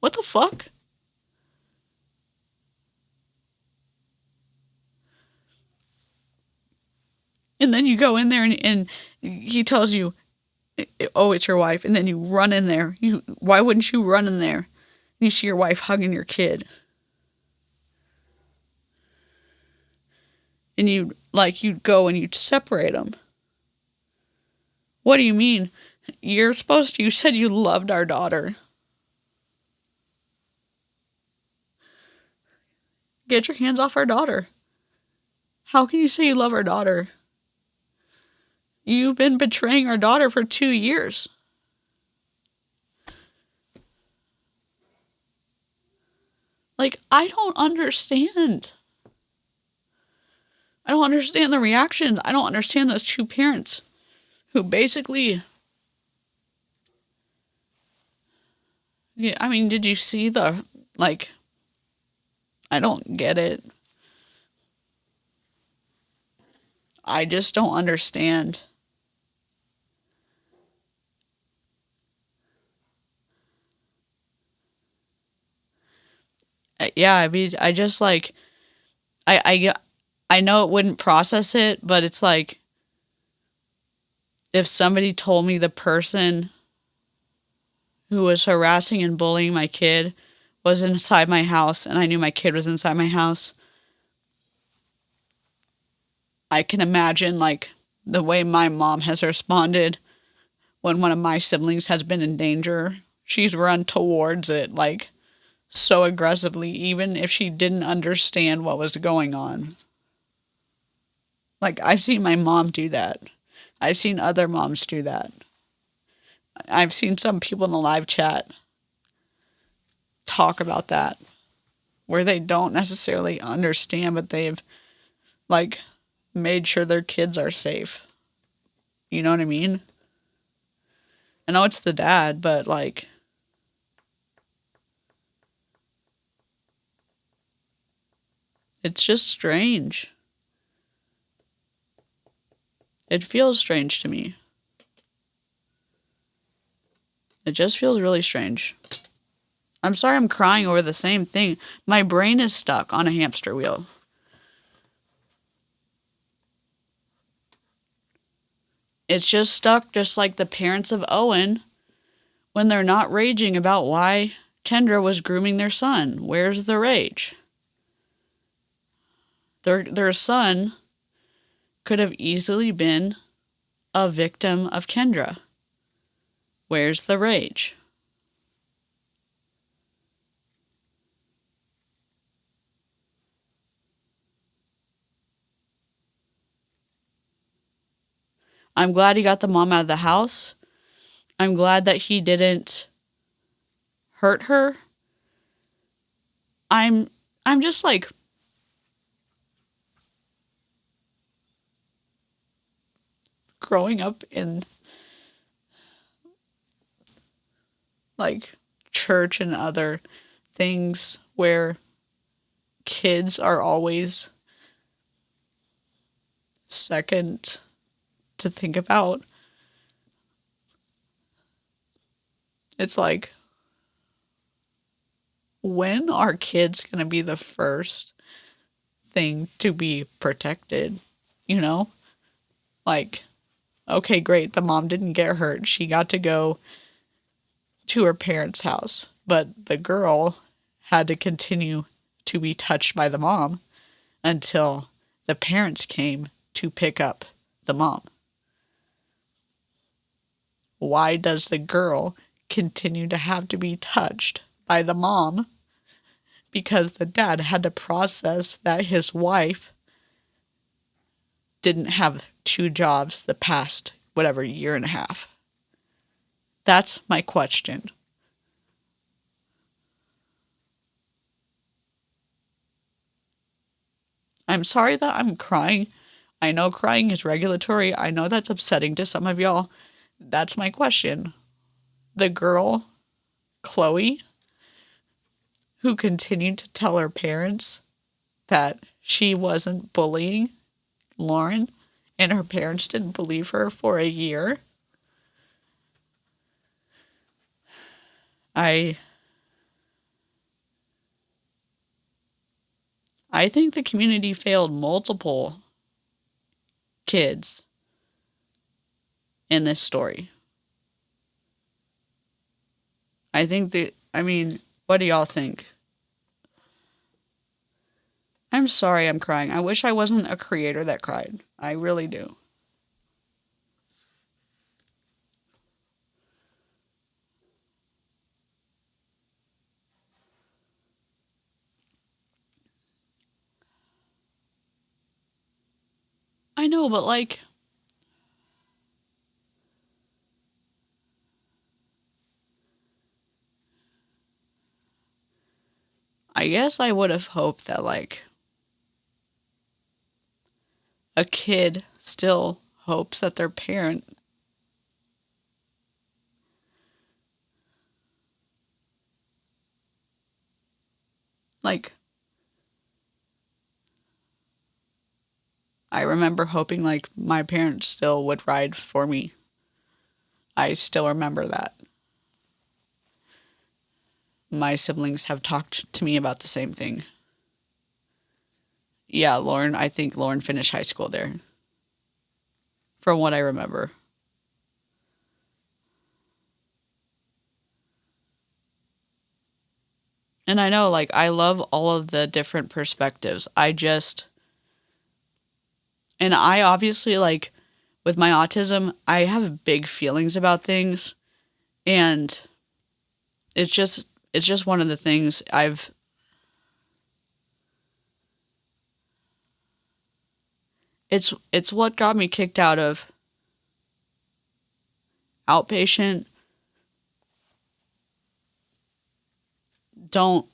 Speaker 1: What the fuck? And then you go in there and he tells you, oh, it's your wife. And then you run in there. Why wouldn't you run in there? And you see your wife hugging your kid. And you'd go and you'd separate them. What do you mean? You said you loved our daughter. Get your hands off our daughter. How can you say you love our daughter? You've been betraying our daughter for 2 years. Like, I don't understand. I don't understand the reactions. I don't understand those two parents who basically... Yeah, I mean, did you see I don't get it. I just don't understand. Yeah, I mean, I just I know it wouldn't process it, but it's like if somebody told me the person who was harassing and bullying my kid was inside my house and I knew my kid was inside my house, I can imagine the way my mom has responded when one of my siblings has been in danger. She's run towards it so aggressively, even if she didn't understand what was going on. I've seen my mom do that. I've seen other moms do that. I've seen some people in the live chat talk about that, where they don't necessarily understand, but they've made sure their kids are safe. You know what I mean? I know it's the dad, but it's just strange. It feels strange to me. It just feels really strange. I'm sorry I'm crying over the same thing. My brain is stuck on a hamster wheel. It's just stuck just like the parents of Owen when they're not raging about why Kendra was grooming their son. Where's the rage? Their son could have easily been a victim of Kendra. Where's the rage? I'm glad he got the mom out of the house. I'm glad that he didn't hurt her. I'm just growing up in church and other things where kids are always second to think about. It's when are kids going to be the first thing to be protected? You know? Okay, great, the mom didn't get hurt. She got to go to her parents' house, but the girl had to continue to be touched by the mom until the parents came to pick up the mom. Why does the girl continue to have to be touched by the mom? Because the dad had to process that his wife didn't have 2 jobs the past, year and a half. That's my question. I'm sorry that I'm crying. I know crying is regulatory. I know that's upsetting to some of y'all. That's my question. The girl, Chloe, who continued to tell her parents that she wasn't bullying Lauren, and her parents didn't believe her for a year. I think the community failed multiple kids in this story. I mean, what do y'all think? I'm sorry I'm crying. I wish I wasn't a creator that cried. I really do. I know, but like, I guess I would have hoped that like a kid still hopes that their parent like I remember hoping like my parents still would ride for me. I still remember that. My siblings have talked to me about the same thing. Yeah, I think Lauren finished high school there. From what I remember. And I know, like, I love all of the different perspectives. And I obviously, like, with my autism, I have big feelings about things. And it's just one of the things it's what got me kicked out of outpatient. Don't,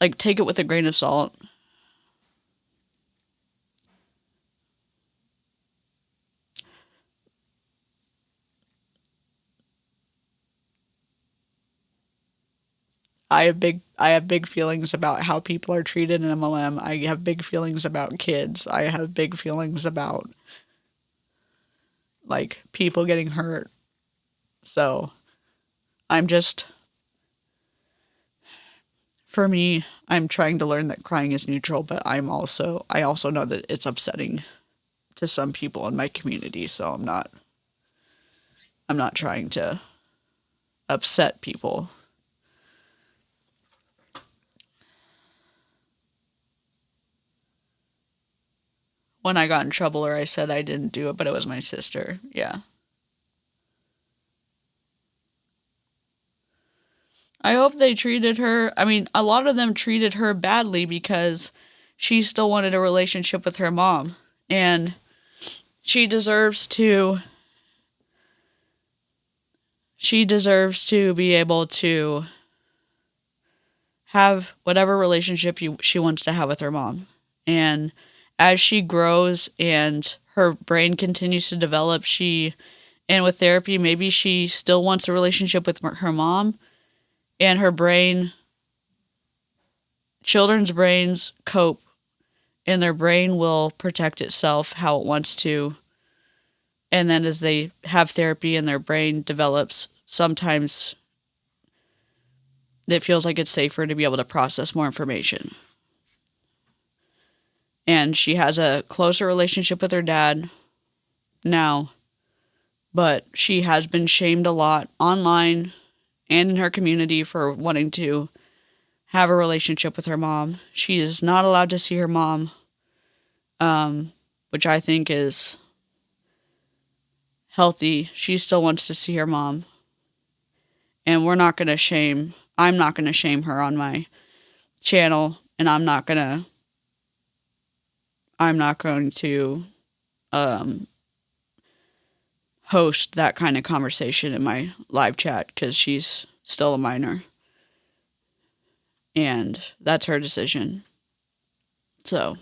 Speaker 1: like, take it with a grain of salt. I have big feelings about how people are treated in MLM. I have big feelings about kids. I have big feelings about like people getting hurt. So for me, I'm trying to learn that crying is neutral, but I also know that it's upsetting to some people in my community, so I'm not trying to upset people. When I got in trouble or I said I didn't do it, but it was my sister. Yeah. I hope they treated her. I mean, a lot of them treated her badly because she still wanted a relationship with her mom. And she deserves to be able to have whatever relationship she wants to have with her mom. And as she grows and her brain continues to develop, and with therapy, maybe she still wants a relationship with her mom, and children's brains cope, and their brain will protect itself how it wants to. And then as they have therapy and their brain develops, sometimes it feels like it's safer to be able to process more information. And she has a closer relationship with her dad now, but she has been shamed a lot online and in her community for wanting to have a relationship with her mom. She is not allowed to see her mom, which I think is healthy. She still wants to see her mom. And I'm not going to shame her on my channel, and I'm not going to host that kind of conversation in my live chat because she's still a minor. And that's her decision. So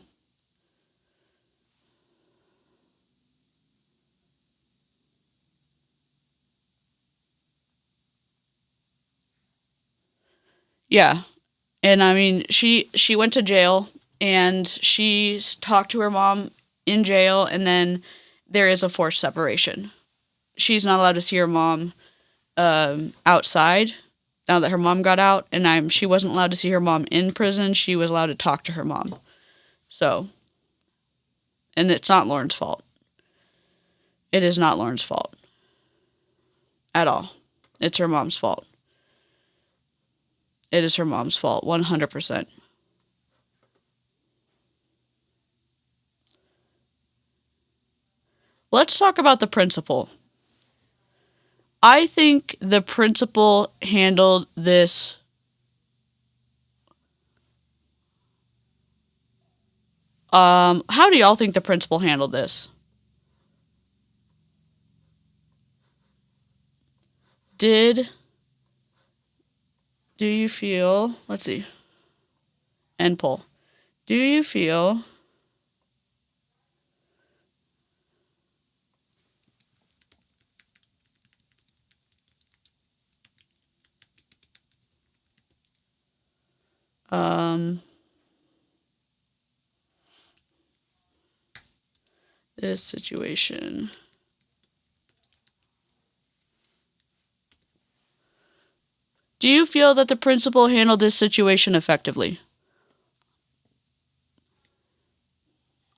Speaker 1: Yeah. And I mean, she went to jail and she talked to her mom in jail, and then there is a forced separation. She's not allowed to see her mom outside now that her mom got out, and she wasn't allowed to see her mom in prison. She was allowed to talk to her mom. So, and it's not Lauren's fault. It is not Lauren's fault at all. It's her mom's fault. It is her mom's fault, 100%. Let's talk about the principal. I think the principal handled this how do y'all think the principal handled this? Do you feel, let's see, end poll. Do you feel this situation do you feel that the principal handled this situation effectively?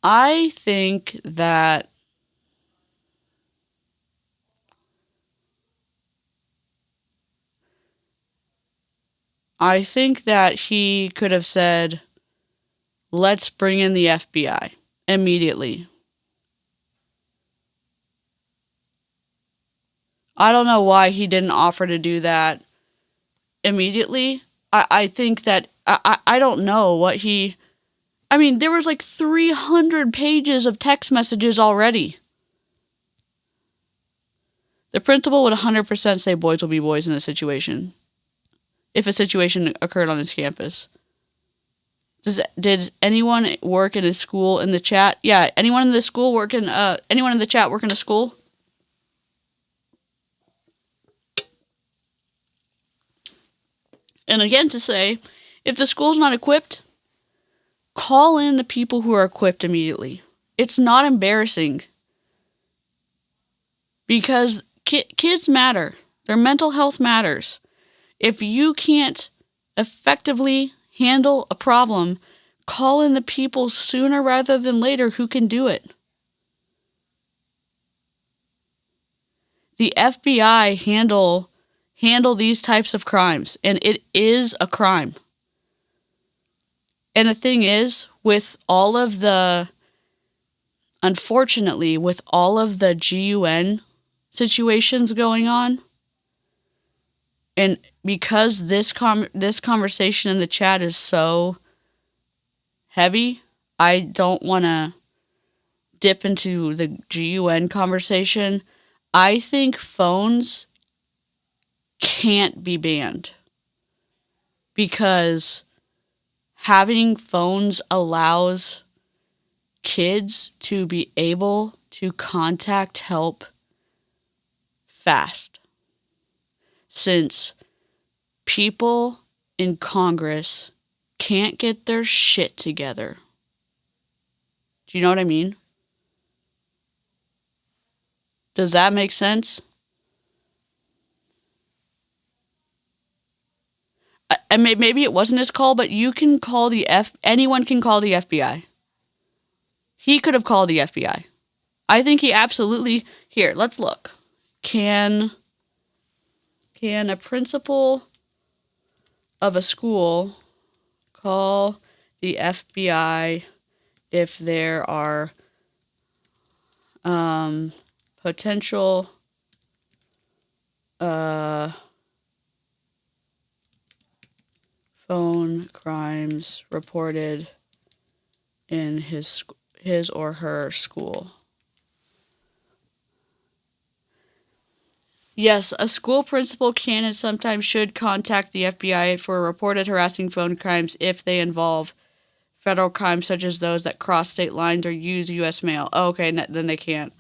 Speaker 1: I think that he could have said, let's bring in the FBI immediately. I don't know why he didn't offer to do that immediately. I think that, I don't know what he, I mean, there was like 300 pages of text messages already. The principal would 100% say boys will be boys in a situation. If a situation occurred on his campus. Did anyone work in a school in the chat? Yeah, anyone in the chat work in a school? And again, to say, if the school's not equipped, call in the people who are equipped immediately. It's not embarrassing. Because kids matter. Their mental health matters. If you can't effectively handle a problem, call in the people sooner rather than later who can do it. The FBI handle these types of crimes, and it is a crime. And the thing is, unfortunately, with all of the GUN situations going on, and because this conversation in the chat is so heavy, I don't want to dip into the GUN conversation. I think phones can't be banned because having phones allows kids to be able to contact help fast. Since people in Congress can't get their shit together. Do you know what I mean? Does that make sense? And maybe it wasn't his call, but you can call anyone can call the FBI. He could have called the FBI. I think he absolutely, here, let's look. Can a principal of a school call the FBI if there are potential phone crimes reported in his or her school? Yes, a school principal can and sometimes should contact the FBI for reported harassing phone crimes if they involve federal crimes such as those that cross state lines or use U.S. mail. Oh, okay, then they can't.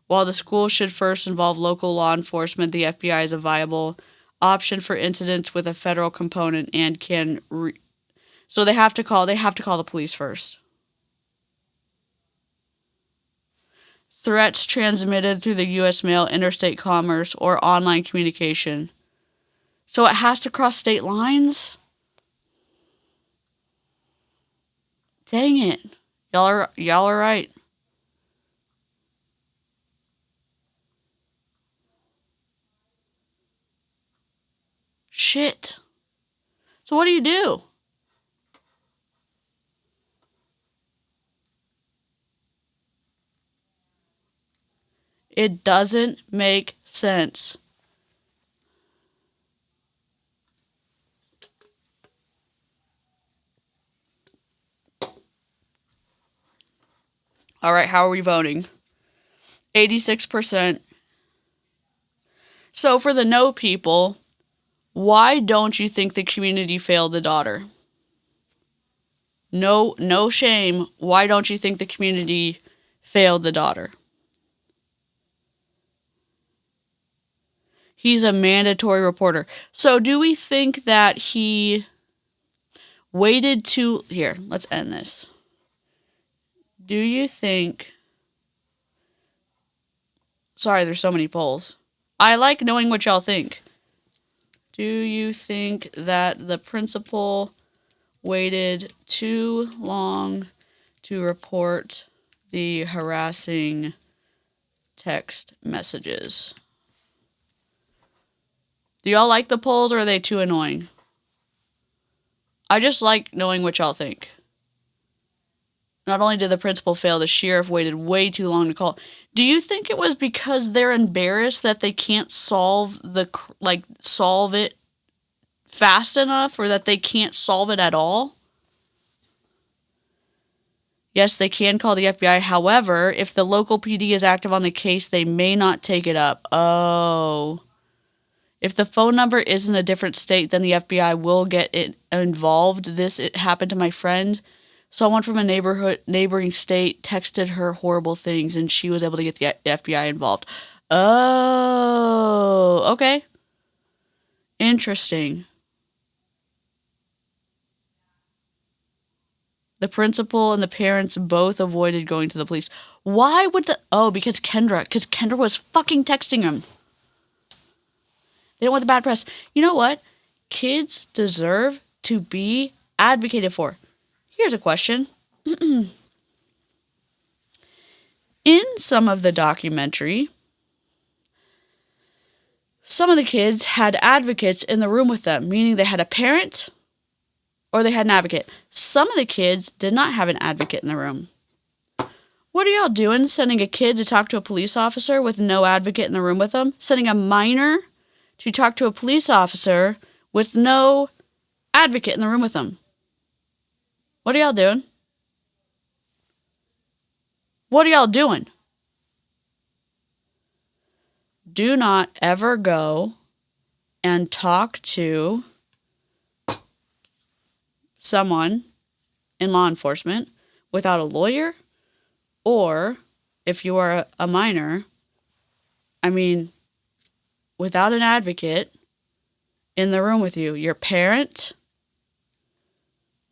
Speaker 1: While the school should first involve local law enforcement, the FBI is a viable option for incidents with a federal component and can so they have to call the police first. Threats transmitted through the U.S. mail, interstate commerce, or online communication. So it has to cross state lines? Dang it. Y'all are right. Shit. So what do you do? It doesn't make sense. All right, how are we voting? 86%. So for the no people, why don't you think the community failed the daughter? No shame. Why don't you think the community failed the daughter? He's a mandatory reporter. So do we think that he waited to... Here, let's end this. Do you think... Sorry, there's so many polls. I like knowing what y'all think. Do you think that the principal waited too long to report the harassing text messages? Do y'all like the polls, or are they too annoying? I just like knowing what y'all think. Not only did the principal fail, the sheriff waited way too long to call. Do you think it was because they're embarrassed that they can't solve it fast enough, or that they can't solve it at all? Yes, they can call the FBI. However, if the local PD is active on the case, they may not take it up. Oh. If the phone number is in a different state, then the FBI will get it involved. It happened to my friend. Someone from a neighboring state texted her horrible things, and she was able to get the FBI involved. Oh, okay. Interesting. The principal and the parents both avoided going to the police. Why would because Kendra was fucking texting him. They don't want the bad press. You know what? Kids deserve to be advocated for. Here's a question. In some of the documentary, some of the kids had advocates in the room with them, meaning they had a parent or they had an advocate. Some of the kids did not have an advocate in the room. What are y'all doing, sending a kid to talk to a police officer with no advocate in the room with them? Sending a minor to talk to a police officer with no advocate in the room with them? What are y'all doing? What are y'all doing? Do not ever go and talk to someone in law enforcement without a lawyer, or if you are a minor, without an advocate in the room with you, your parent,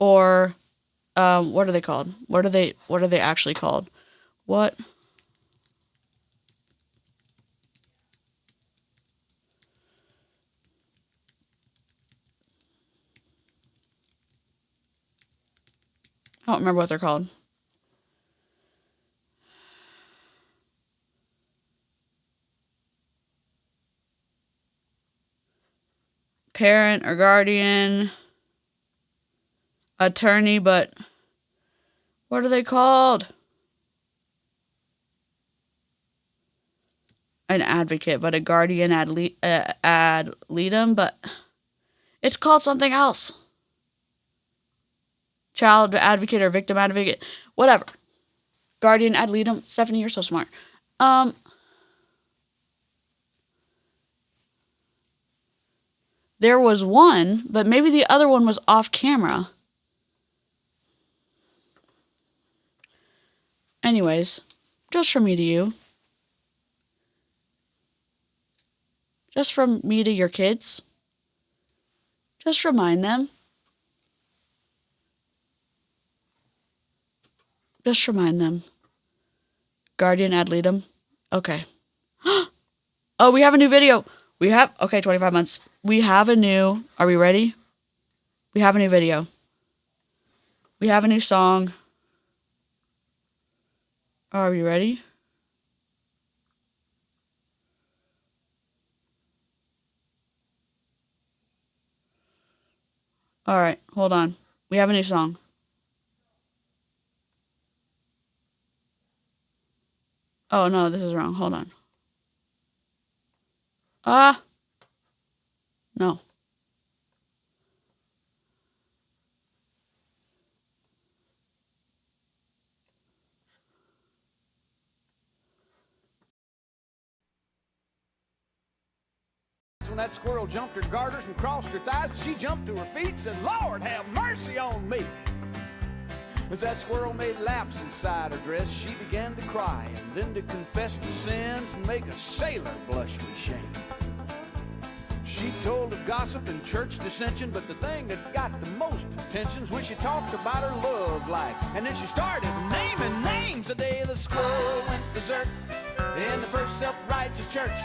Speaker 1: or what are they called? What are they actually called? What? I don't remember what they're called. Parent or guardian, attorney, but what are they called? An advocate, but a guardian ad litem, but it's called something else. Child advocate or victim advocate, whatever. Guardian ad litem. Stephanie, you're so smart. There was one, but maybe the other one was off camera. Anyways, just from me to you. Just from me to your kids. Just remind them. Just remind them. Guardian ad litem. Okay. Oh, we have a new video. Okay, 25 months. Are we ready? We have a new video. We have a new song. Are we ready? All right, hold on. We have a new song. Oh, no, this is wrong. Hold on. No.
Speaker 3: When that squirrel jumped her garters and crossed her thighs, she jumped to her feet and said, "Lord, have mercy on me." As that squirrel made laps inside her dress, she began to cry and then to confess to sins and make a sailor blush with shame. She told of gossip and church dissension, but the thing that got the most attention was when she talked about her love life. And then she started naming names the day the squirrel went berserk in the first self-righteous church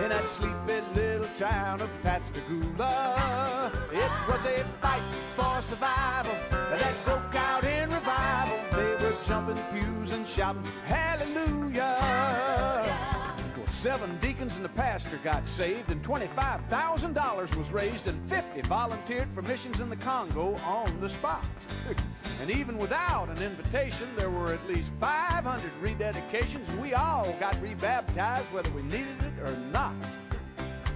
Speaker 3: in that sleepy little town of Pascagoula. It was a fight for survival that broke out in revival. They were jumping pews and shouting hallelujah. 7 deacons and the pastor got saved, and $25,000 was raised, and 50 volunteered for missions in the Congo on the spot. And even without an invitation, there were at least 500 rededications, and we all got rebaptized whether we needed it or not.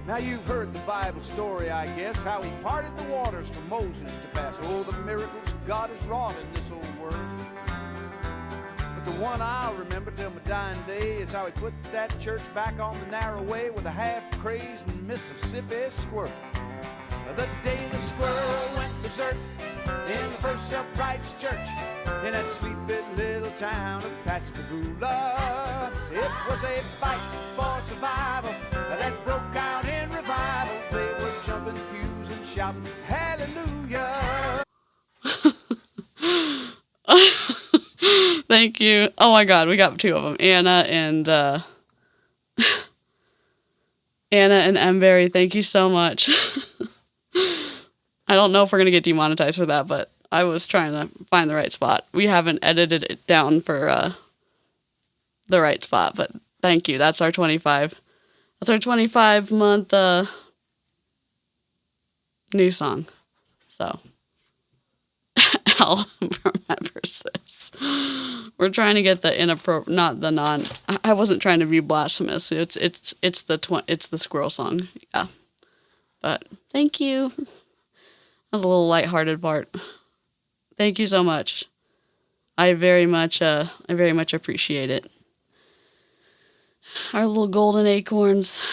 Speaker 3: Now you've heard the Bible story, I guess, how he parted the waters for Moses to pass. Oh, the miracles God has wrought in this old world. The one I'll remember till my dying day is how he put that church back on the narrow way with a half-crazed Mississippi squirrel. The day the squirrel went berserk in the first self-righteous church in that sleepy little town of Pascagoula. It was a fight for survival that broke out in revival. They were jumping pews and shouting hallelujah.
Speaker 1: Thank you. Oh my God, we got 2 of them. Anna and Mberry, thank you so much. I don't know if we're gonna get demonetized for that, but I was trying to find the right spot. We haven't edited it down for the right spot, but thank you. That's our 25. That's our 25-month new song. So Al remembers this. We're trying to get the inappropriate, not the non. I wasn't trying to be blasphemous. It's the squirrel song. Yeah, but thank you. That was a little lighthearted part. Thank you so much. I very much appreciate it. Our little golden acorns.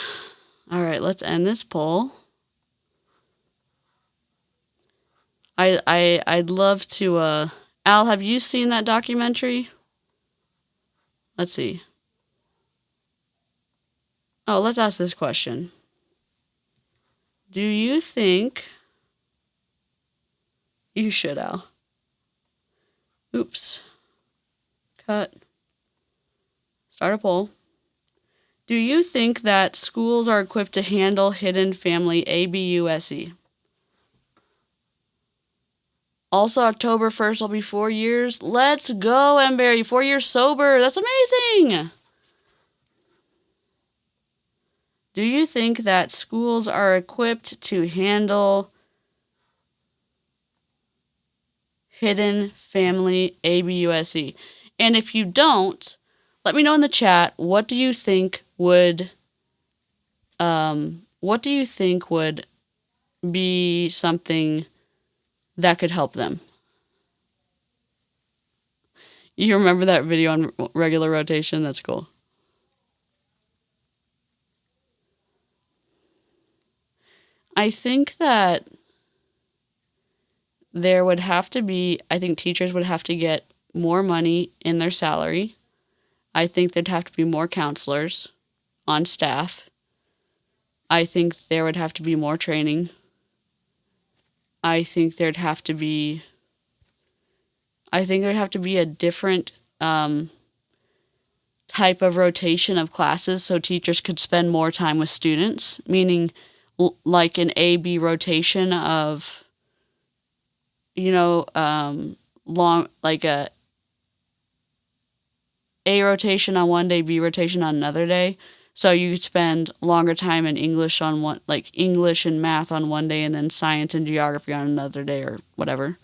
Speaker 1: All right, let's end this poll. I'd love to, Al, have you seen that documentary? Let's see. Oh, let's ask this question. Do you think you should, Al? Oops. Cut. Start a poll. Do you think that schools are equipped to handle hidden family ABUSE? Also, October 1st will be 4 years. Let's go, Mberry. 4 years sober. That's amazing. Do you think that schools are equipped to handle hidden family ABUSE? And if you don't, let me know in the chat, what do you think would be something that could help them? You remember that video on regular rotation? That's cool. I think that I think teachers would have to get more money in their salary. I think there'd have to be more counselors on staff. I think there would have to be more training. I think there'd have to be a different type of rotation of classes so teachers could spend more time with students, meaning like an A-B rotation of, long, like a rotation on one day, B rotation on another day. So you spend longer time in English on one, like English and math on one day, and then science and geography on another day, or whatever.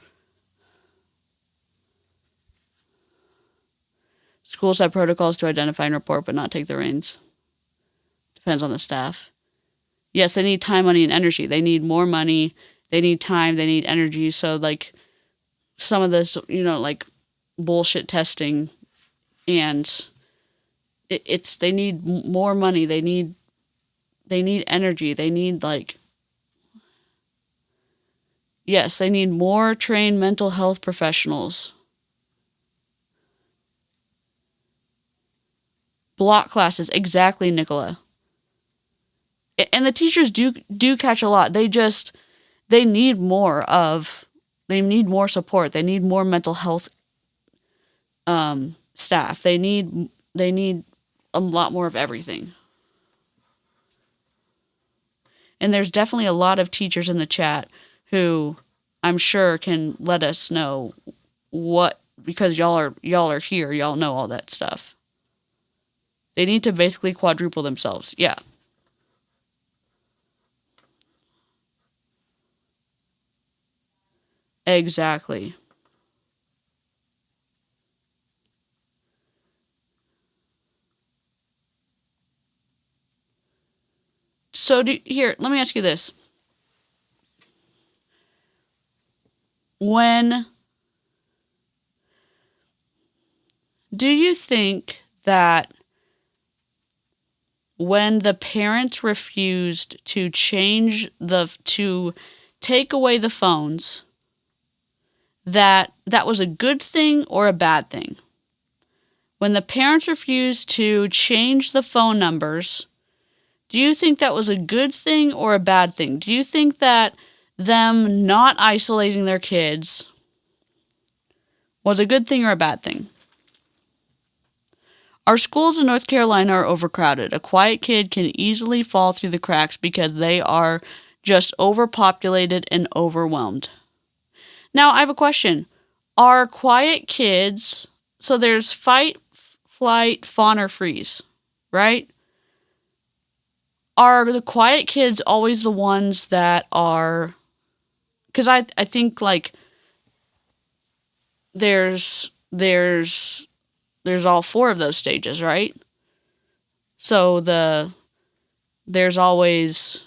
Speaker 1: Schools have protocols to identify and report, but not take the reins. Depends on the staff. Yes, they need time, money, and energy. They need more money. They need time. They need energy. So, like, some of this, like bullshit testing, and they need more money. They need energy. They need, yes, they need more trained mental health professionals. Block classes, exactly, Nicola. And the teachers do catch a lot. They need more support. They need more mental health staff. They need a lot more of everything. And there's definitely a lot of teachers in the chat who I'm sure can let us know what, because y'all are here, y'all know all that stuff. They need to basically quadruple themselves. Yeah. Exactly. So here, let me ask you this. Do you think that when the parents refused to to take away the phones, that was a good thing or a bad thing? When the parents refused to change the phone numbers, do you think that was a good thing or a bad thing? Do you think that them not isolating their kids was a good thing or a bad thing? Our schools in North Carolina are overcrowded. A quiet kid can easily fall through the cracks because they are just overpopulated and overwhelmed. Now, I have a question. Are quiet kids, so there's fight, flight, fawn, or freeze, right? Are the quiet kids always the ones that are, because I think like there's all four of those stages, right? So there's always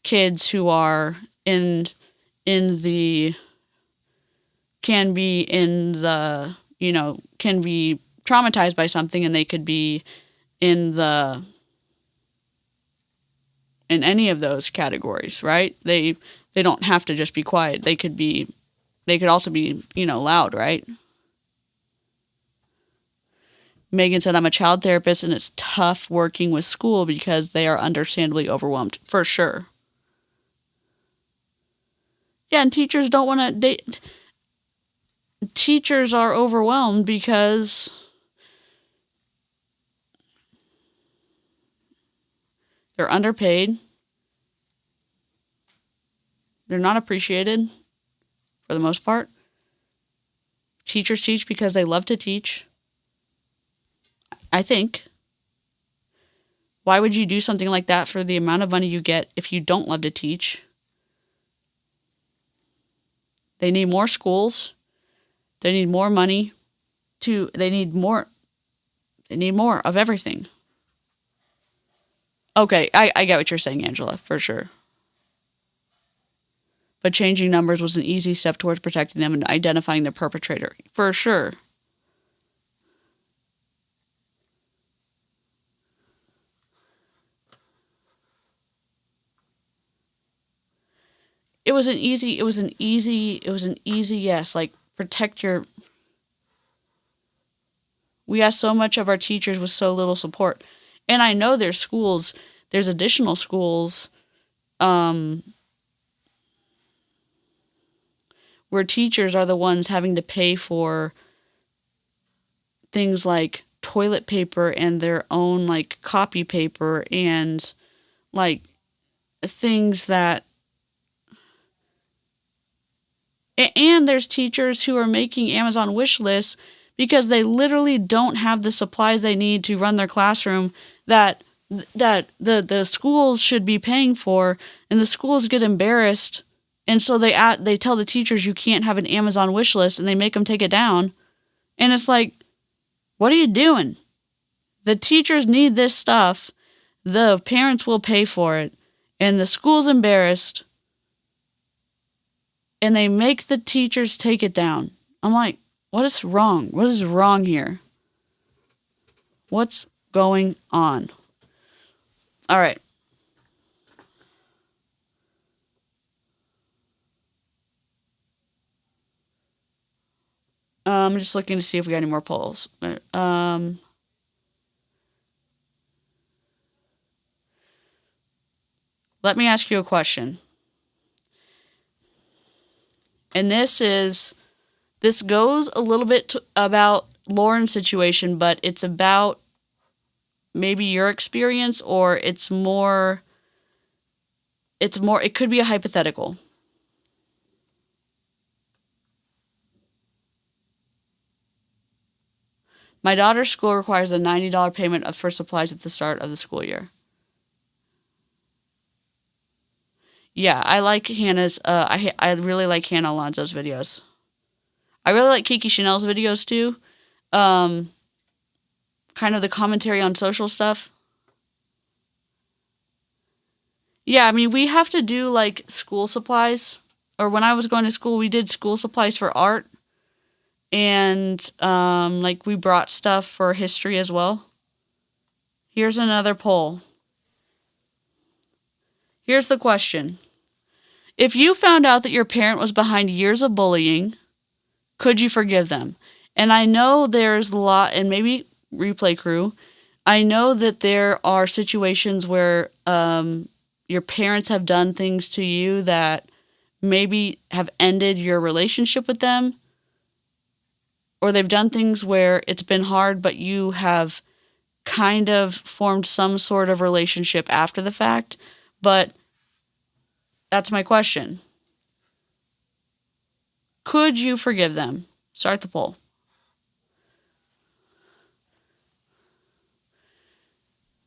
Speaker 1: kids who are can be traumatized by something, and they could be in any of those categories, right? They don't have to just be quiet. They could also be, loud, right? Megan said, I'm a child therapist and it's tough working with school because they are understandably overwhelmed. For sure. Yeah, and teachers don't want to... Teachers are overwhelmed because they're underpaid. They're not appreciated for the most part. Teachers teach because they love to teach. I think. Why would you do something like that for the amount of money you get if you don't love to teach? They need more schools. They need more money. They need more of everything. Okay, I get what you're saying, Angela, for sure. But changing numbers was an easy step towards protecting them and identifying the perpetrator. For sure. It was an easy yes, like protect your... We asked so much of our teachers with so little support. And I know there's additional schools, where teachers are the ones having to pay for things like toilet paper and their own like copy paper and like things that, and there's teachers who are making Amazon wish lists because they literally don't have the supplies they need to run their classroom that the schools should be paying for, and the schools get embarrassed, and so they tell the teachers you can't have an Amazon wish list, and they make them take it down. And it's like, what are you doing? The teachers need this stuff. The parents will pay for it, and the school's embarrassed, and they make the teachers take it down. I'm like, what is wrong? What is wrong here? What's going on? All right. I'm just looking to see if we got any more polls. Let me ask you a question. And this goes a little bit about Lauren's situation, but it's about maybe your experience, or it could be a hypothetical. My daughter's school requires a $90 payment for supplies at the start of the school year. Yeah, I like Hannah's, I really like Hannah Alonso's videos. I really like Kiki Chanel's videos too. Kind of the commentary on social stuff. Yeah, I mean, we have to do like school supplies. Or when I was going to school, we did school supplies for art. And like we brought stuff for history as well. Here's another poll. Here's the question. If you found out that your parent was behind years of bullying, could you forgive them? And I know there's a lot, and maybe replay crew, I know that there are situations where your parents have done things to you that maybe have ended your relationship with them, or they've done things where it's been hard, but you have kind of formed some sort of relationship after the fact. But that's my question. Could you forgive them? Start the poll.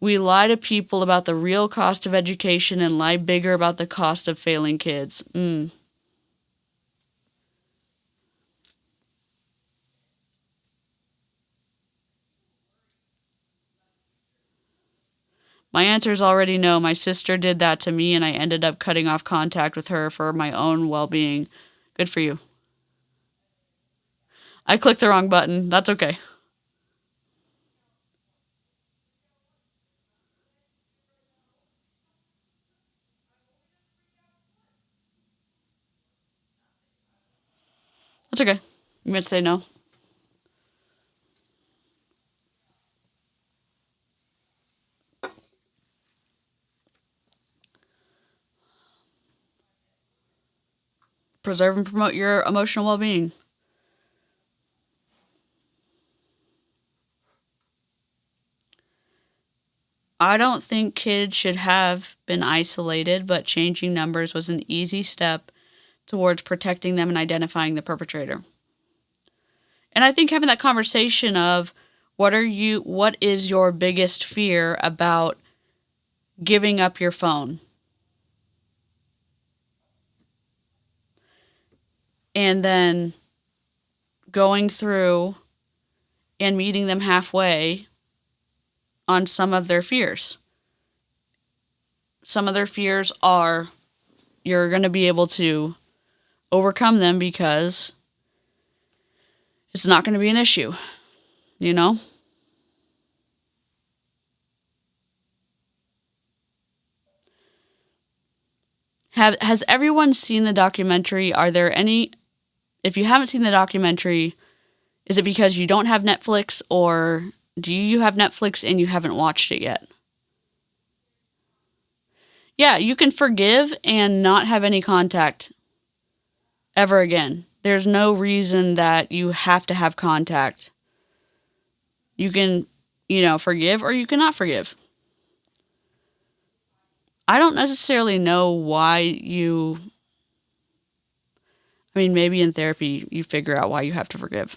Speaker 1: We lie to people about the real cost of education and lie bigger about the cost of failing kids. My answer is already no. My sister did that to me, and I ended up cutting off contact with her for my own well-being. Good for you. I clicked the wrong button. That's okay. That's okay. You meant to say no. Preserve and promote your emotional well-being. I don't think kids should have been isolated, but changing numbers was an easy step towards protecting them and identifying the perpetrator. And I think having that conversation of what is your biggest fear about giving up your phone? And then going through and meeting them halfway on some of their fears. Some of their fears are you're going to be able to overcome them because it's not going to be an issue, you know? Has everyone seen the documentary? Are there any, if you haven't seen the documentary, is it because you don't have Netflix, or do you have Netflix and you haven't watched it yet? Yeah, you can forgive and not have any contact ever again. There's no reason that you have to have contact. You can, forgive or you cannot forgive. I don't necessarily know why maybe in therapy you figure out why you have to forgive.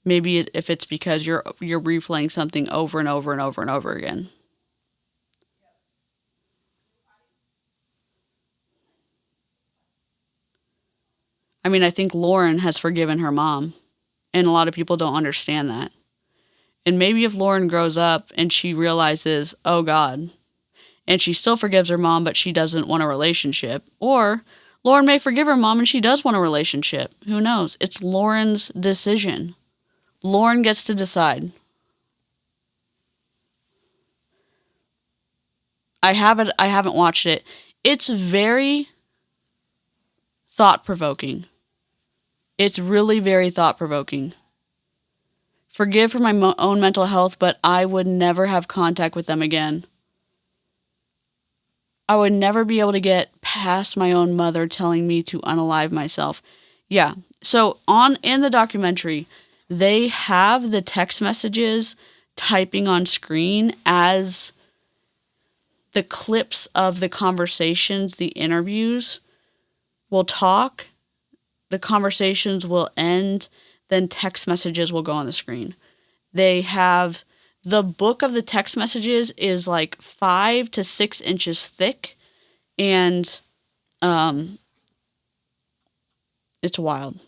Speaker 1: Maybe if it's because you're replaying something over and over and over and over again. I think Lauren has forgiven her mom, and a lot of people don't understand that. And maybe if Lauren grows up and she realizes, oh God, and she still forgives her mom, but she doesn't want a relationship, or Lauren may forgive her mom and she does want a relationship. Who knows? It's Lauren's decision. Lauren gets to decide. I haven't watched it. It's very thought-provoking. It's really very thought-provoking. Forgive for my own mental health, but I would never have contact with them again. I would never be able to get past my own mother telling me to unalive myself. Yeah. So in the documentary, they have the text messages typing on screen as the clips of the conversations, the interviews will talk, the conversations will end, then text messages will go on the screen. They have the book of the text messages is like 5 to 6 inches thick, and it's wild.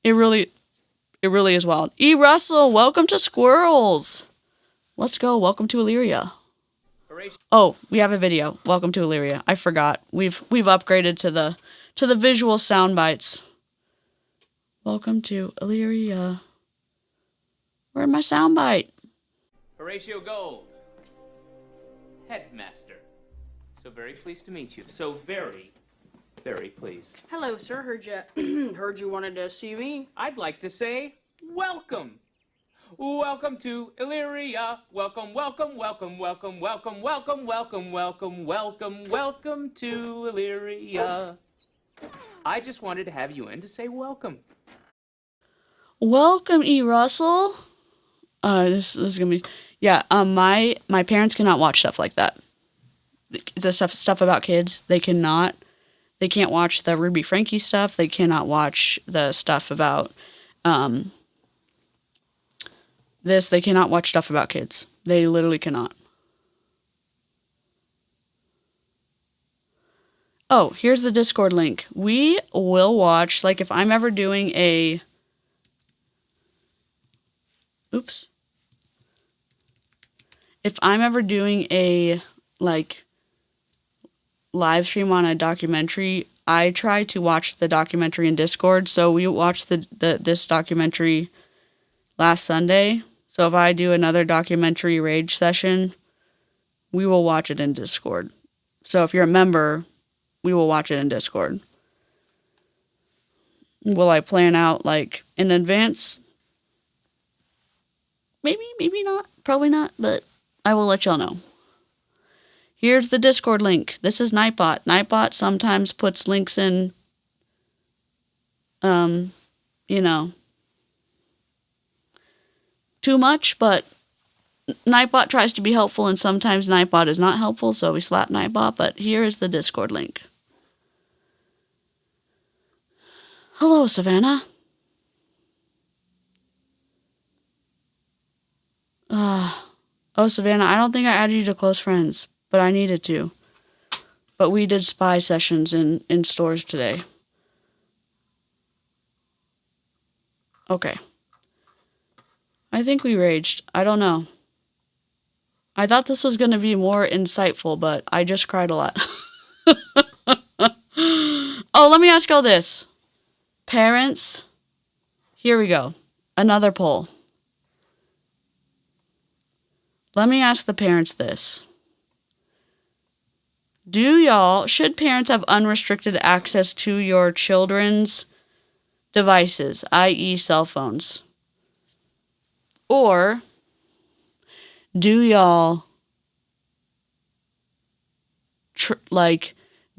Speaker 1: It really is wild. E. Russell, welcome to Squirrels. Let's go. Welcome to Illyria. Oh, we have a video. Welcome to Illyria. I forgot. We've upgraded to the visual sound bites. Welcome to Illyria. Where's my sound bite?
Speaker 4: Horatio Gold, headmaster. So very pleased to meet you. So very, very pleased.
Speaker 5: Hello, sir. Heard you wanted to see me.
Speaker 4: I'd like to say welcome. Welcome to Illyria. Welcome, welcome, welcome, welcome, welcome, welcome, welcome, welcome, welcome, welcome to Illyria. I just wanted to have you in to say welcome.
Speaker 1: Welcome, E. Russell. This is gonna be, yeah. My parents cannot watch stuff like that. The stuff about kids. They cannot. They can't watch the Ruby Frankie stuff. They cannot watch the stuff about this. They cannot watch stuff about kids. They literally cannot. Oh, here's the Discord link. We will watch, like, if I'm ever doing a... Oops. If I'm ever doing a, like, live stream on a documentary, I try to watch the documentary in Discord. So we watched this documentary last Sunday. So if I do another documentary rage session, we will watch it in Discord. So if you're a member, we will watch it in Discord. Will I plan out, like, in advance? Maybe not. Probably not, but I will let y'all know. Here's the Discord link. This is Nightbot. Nightbot sometimes puts links in, too much, but Nightbot tries to be helpful, and sometimes Nightbot is not helpful, so we slap Nightbot, but here is the Discord link. Hello, Savannah. Oh, Savannah, I don't think I added you to close friends, but I needed to. But we did spy sessions in stores today. Okay. I think we raged. I don't know. I thought this was going to be more insightful, but I just cried a lot. Oh, let me ask y'all this. Parents, here we go. Another poll. Let me ask the parents this. Should parents have unrestricted access to your children's devices, i.e. cell phones? Or do y'all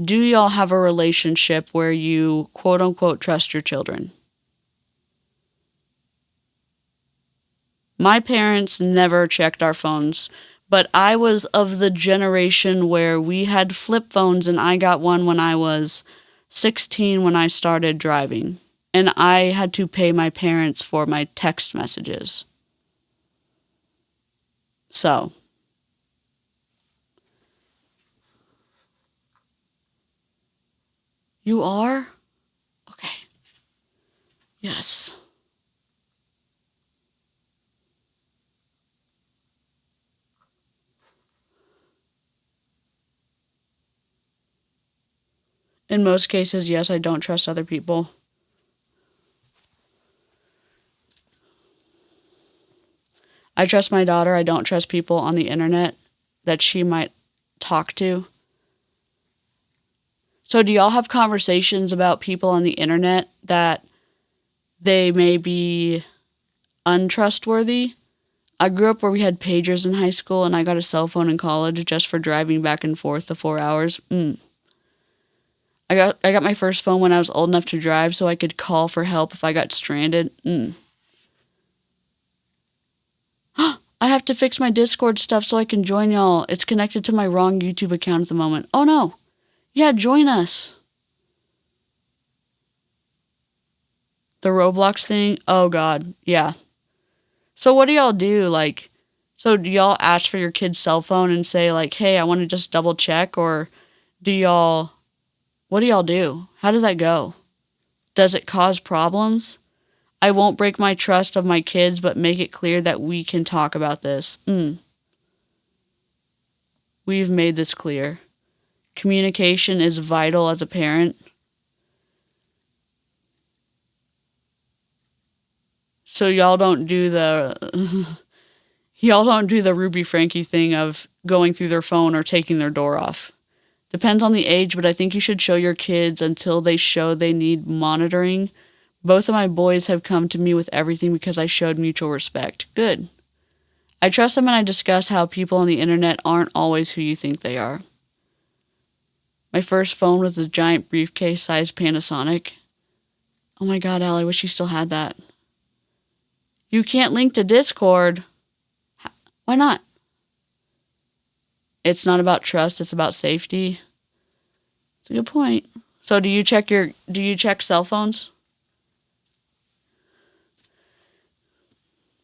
Speaker 1: Do y'all have a relationship where you quote unquote trust your children? My parents never checked our phones, but I was of the generation where we had flip phones, and I got one when I was 16 when I started driving. And I had to pay my parents for my text messages. So, you are? Okay. Yes. In most cases, yes, I don't trust other people. I trust my daughter. I don't trust people on the internet that she might talk to. So do y'all have conversations about people on the internet that they may be untrustworthy? I grew up where we had pagers in high school, and I got a cell phone in college just for driving back and forth the 4 hours. I got my first phone when I was old enough to drive so I could call for help if I got stranded. I have to fix my Discord stuff so I can join y'all. It's connected to my wrong YouTube account at the moment. Oh no. Yeah, join us. The Roblox thing? Oh god. Yeah. So what do y'all do? So do y'all ask for your kid's cell phone and say hey, I want to just double check? Or what do y'all do? How does that go? Does it cause problems? I won't break my trust of my kids, but make it clear that we can talk about this. We've made this clear. Communication is vital as a parent. So y'all don't do the Ruby Frankie thing of going through their phone or taking their door off. Depends on the age, but I think you should show your kids until they show they need monitoring. Both of my boys have come to me with everything because I showed mutual respect. Good. I trust them, and I discuss how people on the internet aren't always who you think they are. My first phone was a giant briefcase-sized Panasonic. Oh my god, Al, I wish you still had that. You can't link to Discord. Why not? It's not about trust, it's about safety. It's a good point. So do you check cell phones?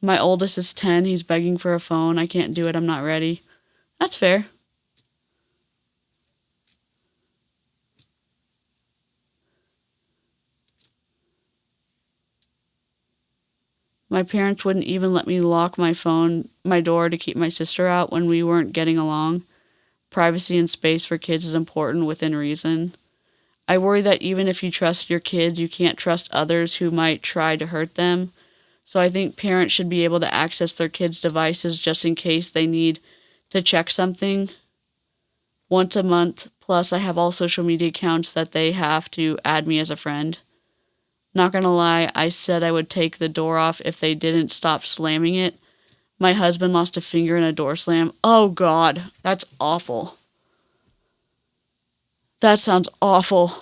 Speaker 1: My oldest is 10. He's begging for a phone. I can't do it. I'm not ready. That's fair. My parents wouldn't even let me lock my door to keep my sister out when we weren't getting along. Privacy and space for kids is important within reason. I worry that even if you trust your kids, you can't trust others who might try to hurt them. So I think parents should be able to access their kids' devices just in case they need to check something once a month. Plus, I have all social media accounts that they have to add me as a friend. Not gonna lie, I said I would take the door off if they didn't stop slamming it. My husband lost a finger in a door slam. Oh god, that's awful. That sounds awful.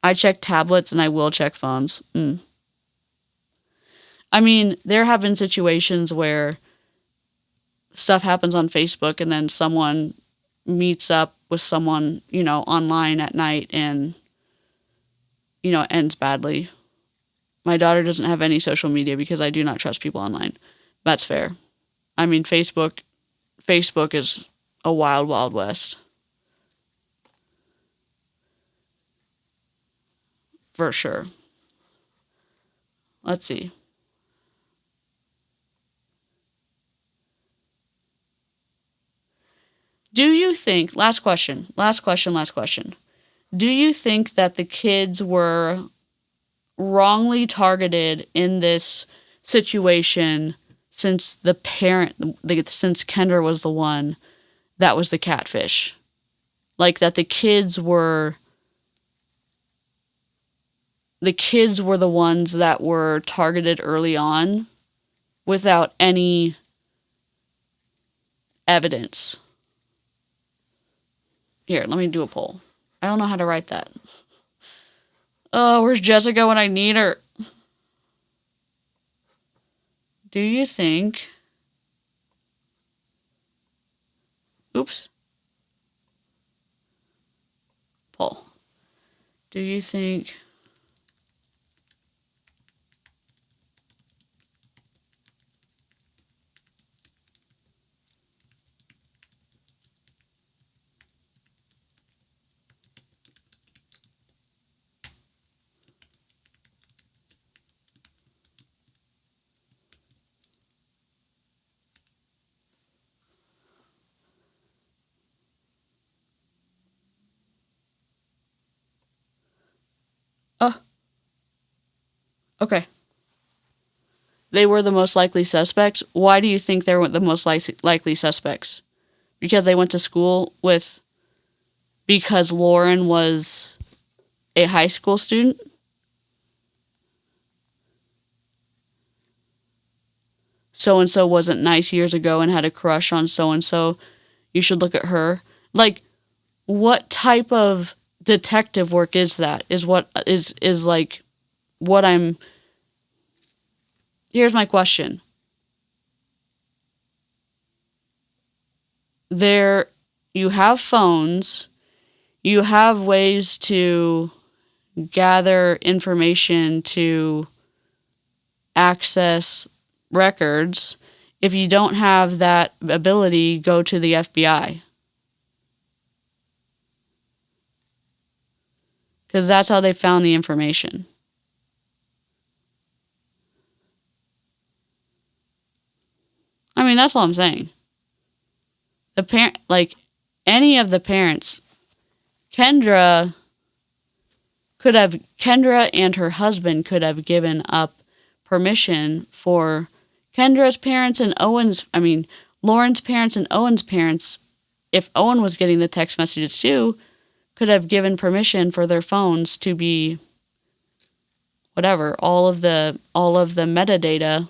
Speaker 1: I check tablets and I will check phones. I mean, there have been situations where stuff happens on Facebook and then someone meets up with someone, online at night and, ends badly. My daughter doesn't have any social media because I do not trust people online. That's fair. I mean, Facebook is a wild, wild west. For sure. Let's see. Do you think, last question. Do you think that the kids were wrongly targeted in this situation since since Kendra was the one that was the catfish? Like that the kids were the ones that were targeted early on without any evidence. Here, let me do a poll. I don't know how to write that. Oh, where's Jessica when I need her? Do you think... Oops. Paul. Do you think... Okay. They were the most likely suspects. Why do you think they were the most likely suspects? Because they went to school with... Because Lauren was a high school student? So-and-so wasn't nice years ago and had a crush on so-and-so. You should look at her. Like, what type of detective work is that? Is like what I'm... Here's my question. You have phones, you have ways to gather information to access records. If you don't have that ability, go to the FBI. Because that's how they found the information. I mean, that's all I'm saying. Any of the parents, Kendra and her husband could have given up permission for Kendra's parents and Lauren's parents and Owen's parents, if Owen was getting the text messages too, could have given permission for their phones to be whatever, all of the metadata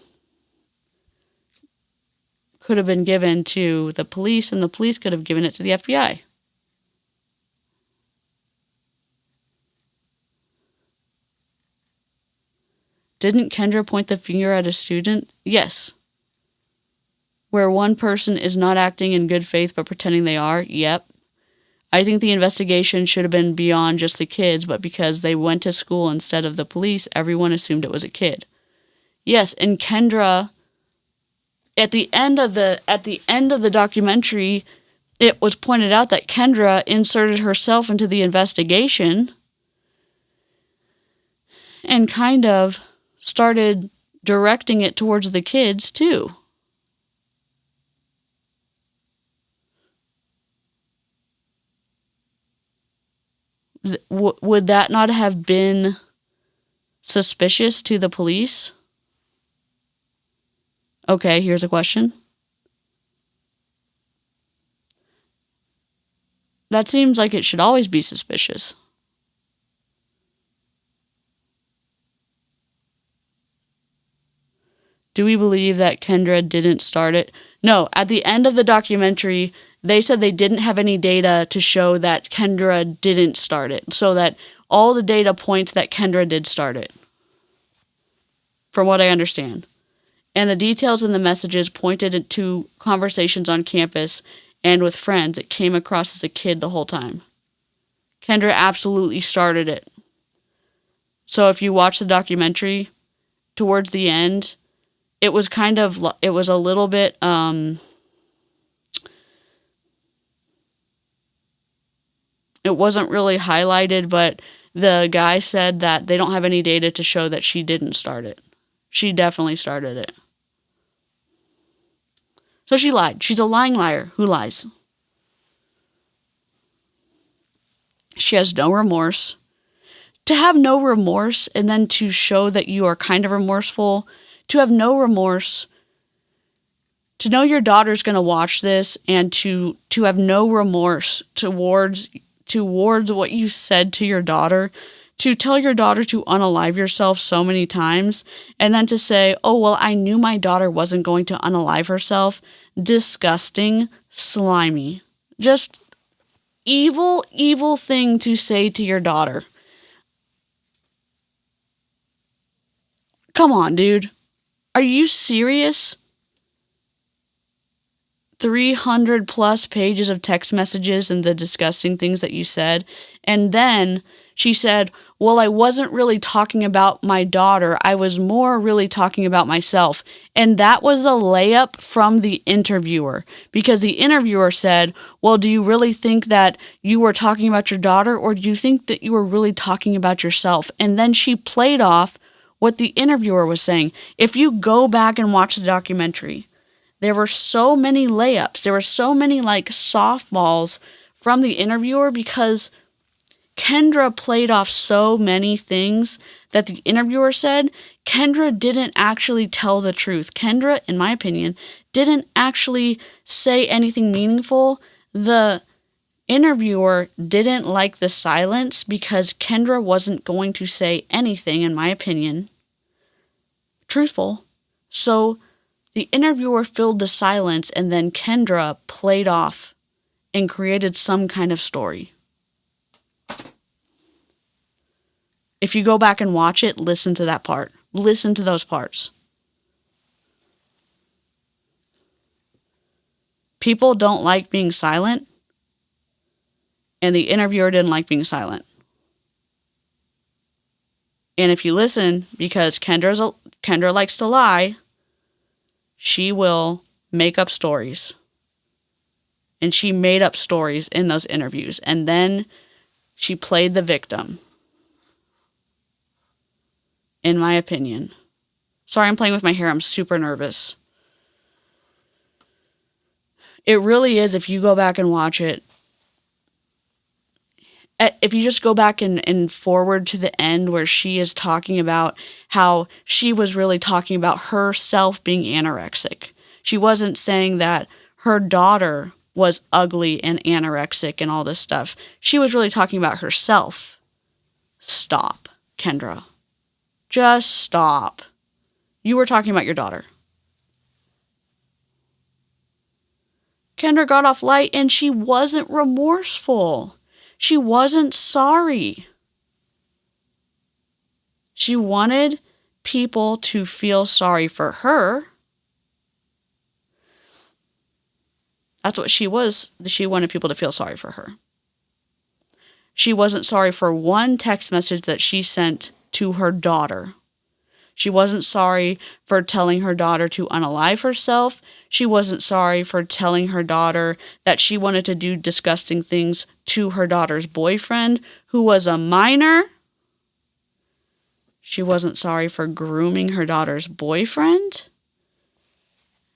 Speaker 1: could have been given to the police, and the police could have given it to the FBI. Didn't Kendra point the finger at a student? Yes. Where one person is not acting in good faith but pretending they are? Yep. I think the investigation should have been beyond just the kids, but because they went to school instead of the police, everyone assumed it was a kid. Yes, and Kendra... At the end of the documentary, it was pointed out that Kendra inserted herself into the investigation and kind of started directing it towards the kids too. Would that not have been suspicious to the police? Okay, here's a question. That seems like it should always be suspicious. Do we believe that Kendra didn't start it? No, at the end of the documentary, they said they didn't have any data to show that Kendra didn't start it, so that all the data points that Kendra did start it, from what I understand. And the details in the messages pointed to conversations on campus and with friends. It came across as a kid the whole time. Kendra absolutely started it. So if you watch the documentary, towards the end, it was a little bit, it wasn't really highlighted, but the guy said that they don't have any data to show that she didn't start it. She definitely started it. So she lied. She's a lying liar who lies. She has no remorse. To have no remorse and then to show that you are kind of remorseful, to have no remorse, to know your daughter's going to watch this and to have no remorse towards what you said to your daughter, to tell your daughter to unalive yourself so many times, and then to say, oh, well, I knew my daughter wasn't going to unalive herself. Disgusting, slimy. Just evil, evil thing to say to your daughter. Come on, dude. Are you serious? 300 plus pages of text messages and the disgusting things that you said. And then she said, well, I wasn't really talking about my daughter. I was more really talking about myself. And that was a layup from the interviewer, because the interviewer said, well, do you really think that you were talking about your daughter, or do you think that you were really talking about yourself? And then she played off what the interviewer was saying. If you go back and watch the documentary, there were so many layups. There were so many like softballs from the interviewer, because Kendra played off so many things that the interviewer said. Kendra didn't actually tell the truth. Kendra, in my opinion, didn't actually say anything meaningful. The interviewer didn't like the silence because Kendra wasn't going to say anything, in my opinion, truthful. So the interviewer filled the silence, and then Kendra played off and created some kind of story. If you go back and watch it, listen to that part. Listen to those parts. People don't like being silent, and the interviewer didn't like being silent. And if you listen, because Kendra likes to lie, she will make up stories. And she made up stories in those interviews. And then she played the victim. In my opinion. Sorry, I'm playing with my hair. I'm super nervous. It really is, if you go back and watch it. If you just go back and forward to the end where she is talking about how she was really talking about herself being anorexic. She wasn't saying that her daughter was ugly and anorexic and all this stuff. She was really talking about herself. Stop, Kendra. Just stop. You were talking about your daughter. Kendra got off light and she wasn't remorseful. She wasn't sorry. She wanted people to feel sorry for her. That's what she was. She wanted people to feel sorry for her. She wasn't sorry for one text message that she sent to her daughter. She wasn't sorry for telling her daughter to unalive herself. She wasn't sorry for telling her daughter that she wanted to do disgusting things to her daughter's boyfriend, who was a minor. She wasn't sorry for grooming her daughter's boyfriend.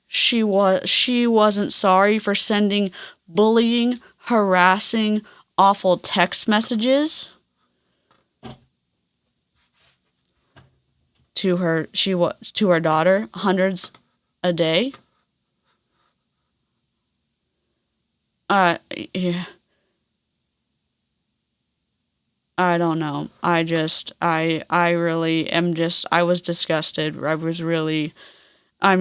Speaker 1: She wasn't sorry for sending bullying, harassing, awful text messages to her daughter, hundreds a day. Yeah. I don't know. I really am just, I was disgusted. I was really, there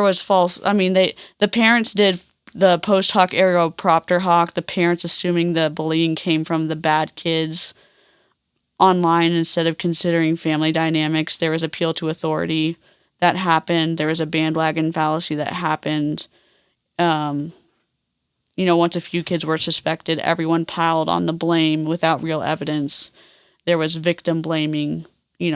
Speaker 1: was the parents did the post hoc ergo propter hoc, the parents assuming the bullying came from the bad kids online instead of considering family dynamics. There was appeal to authority that happened. There was a bandwagon fallacy that happened. Once a few kids were suspected, everyone piled on the blame without real evidence. There was victim blaming.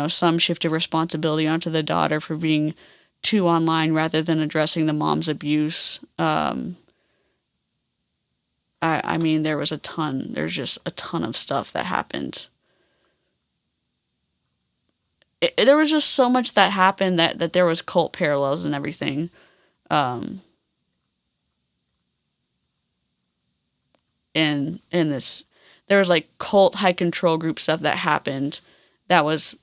Speaker 1: Some shifted responsibility onto the daughter for being too online rather than addressing the mom's abuse. There's just a ton of stuff that happened. There was just so much that happened that there was cult parallels and everything. In this, there was like cult high control group stuff that happened that was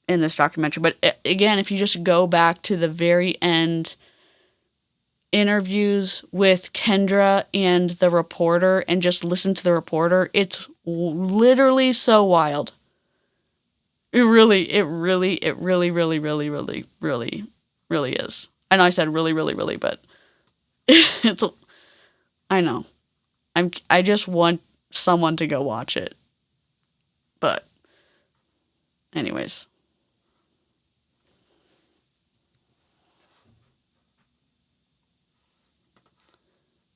Speaker 1: in this documentary. But again, if you just go back to the very end interviews with Kendra and the reporter and just listen to the reporter, it's literally so wild. It really is. I know I said really, really, really, but I know. I just want someone to go watch it. But anyways.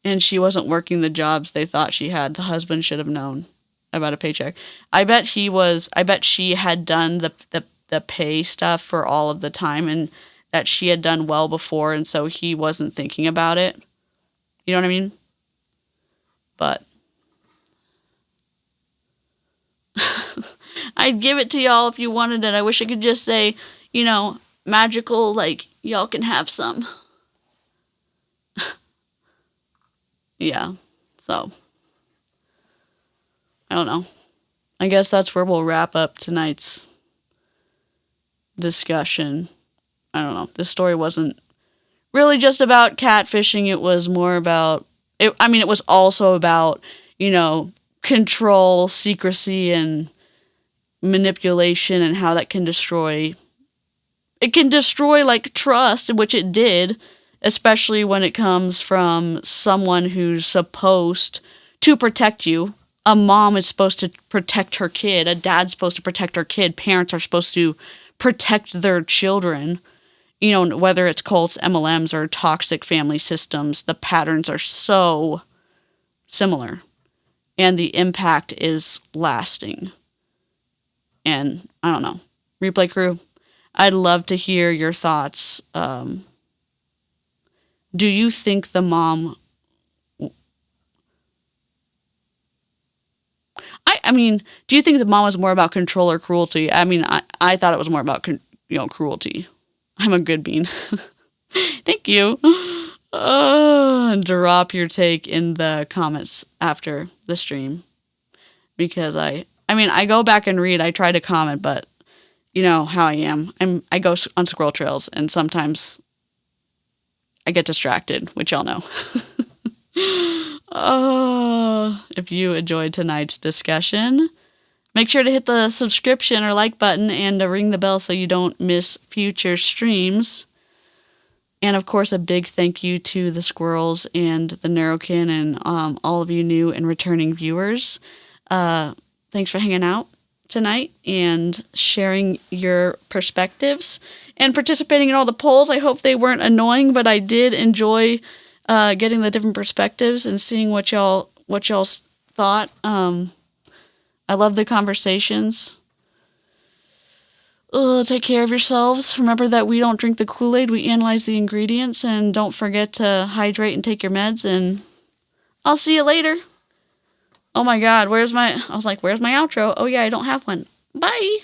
Speaker 1: And she wasn't working the jobs they thought she had. The husband should have known about a paycheck. I bet she had done the pay stuff for all of the time, and that she had done well before, and so he wasn't thinking about it. You know what I mean? But I'd give it to y'all if you wanted it. I wish I could just say, magical, like, y'all can have some. Yeah, so, I don't know. I guess that's where we'll wrap up tonight's discussion. I don't know. This story wasn't really just about catfishing. It was more about, it was also about, control, secrecy, and manipulation, and how that can destroy, like, trust, which it did, especially when it comes from someone who's supposed to protect you. A mom is supposed to protect her kid. A dad's supposed to protect her kid. Parents are supposed to protect their children. Whether it's cults, MLMs, or toxic family systems, the patterns are so similar. And the impact is lasting. And I don't know. Replay crew, I'd love to hear your thoughts. Do you think the mom... do you think the mom was more about control or cruelty? I thought it was more about, cruelty. I'm a good bean. Thank you. Drop your take in the comments after the stream. Because I go back and read. I try to comment, but you know how I am. I go on squirrel trails, and sometimes I get distracted, which y'all know. If you enjoyed tonight's discussion, make sure to hit the subscription or like button and ring the bell so you don't miss future streams. And of course, a big thank you to the squirrels and the Neurokin and all of you new and returning viewers. Thanks for hanging out tonight and sharing your perspectives and participating in all the polls. I hope they weren't annoying, but I did enjoy getting the different perspectives and seeing what y'all thought. I love the conversations. Take care of yourselves. Remember that we don't drink the Kool-Aid. We analyze the ingredients, and don't forget to hydrate and take your meds, and I'll see you later. Oh my God, where's my outro? Oh yeah, I don't have one. Bye.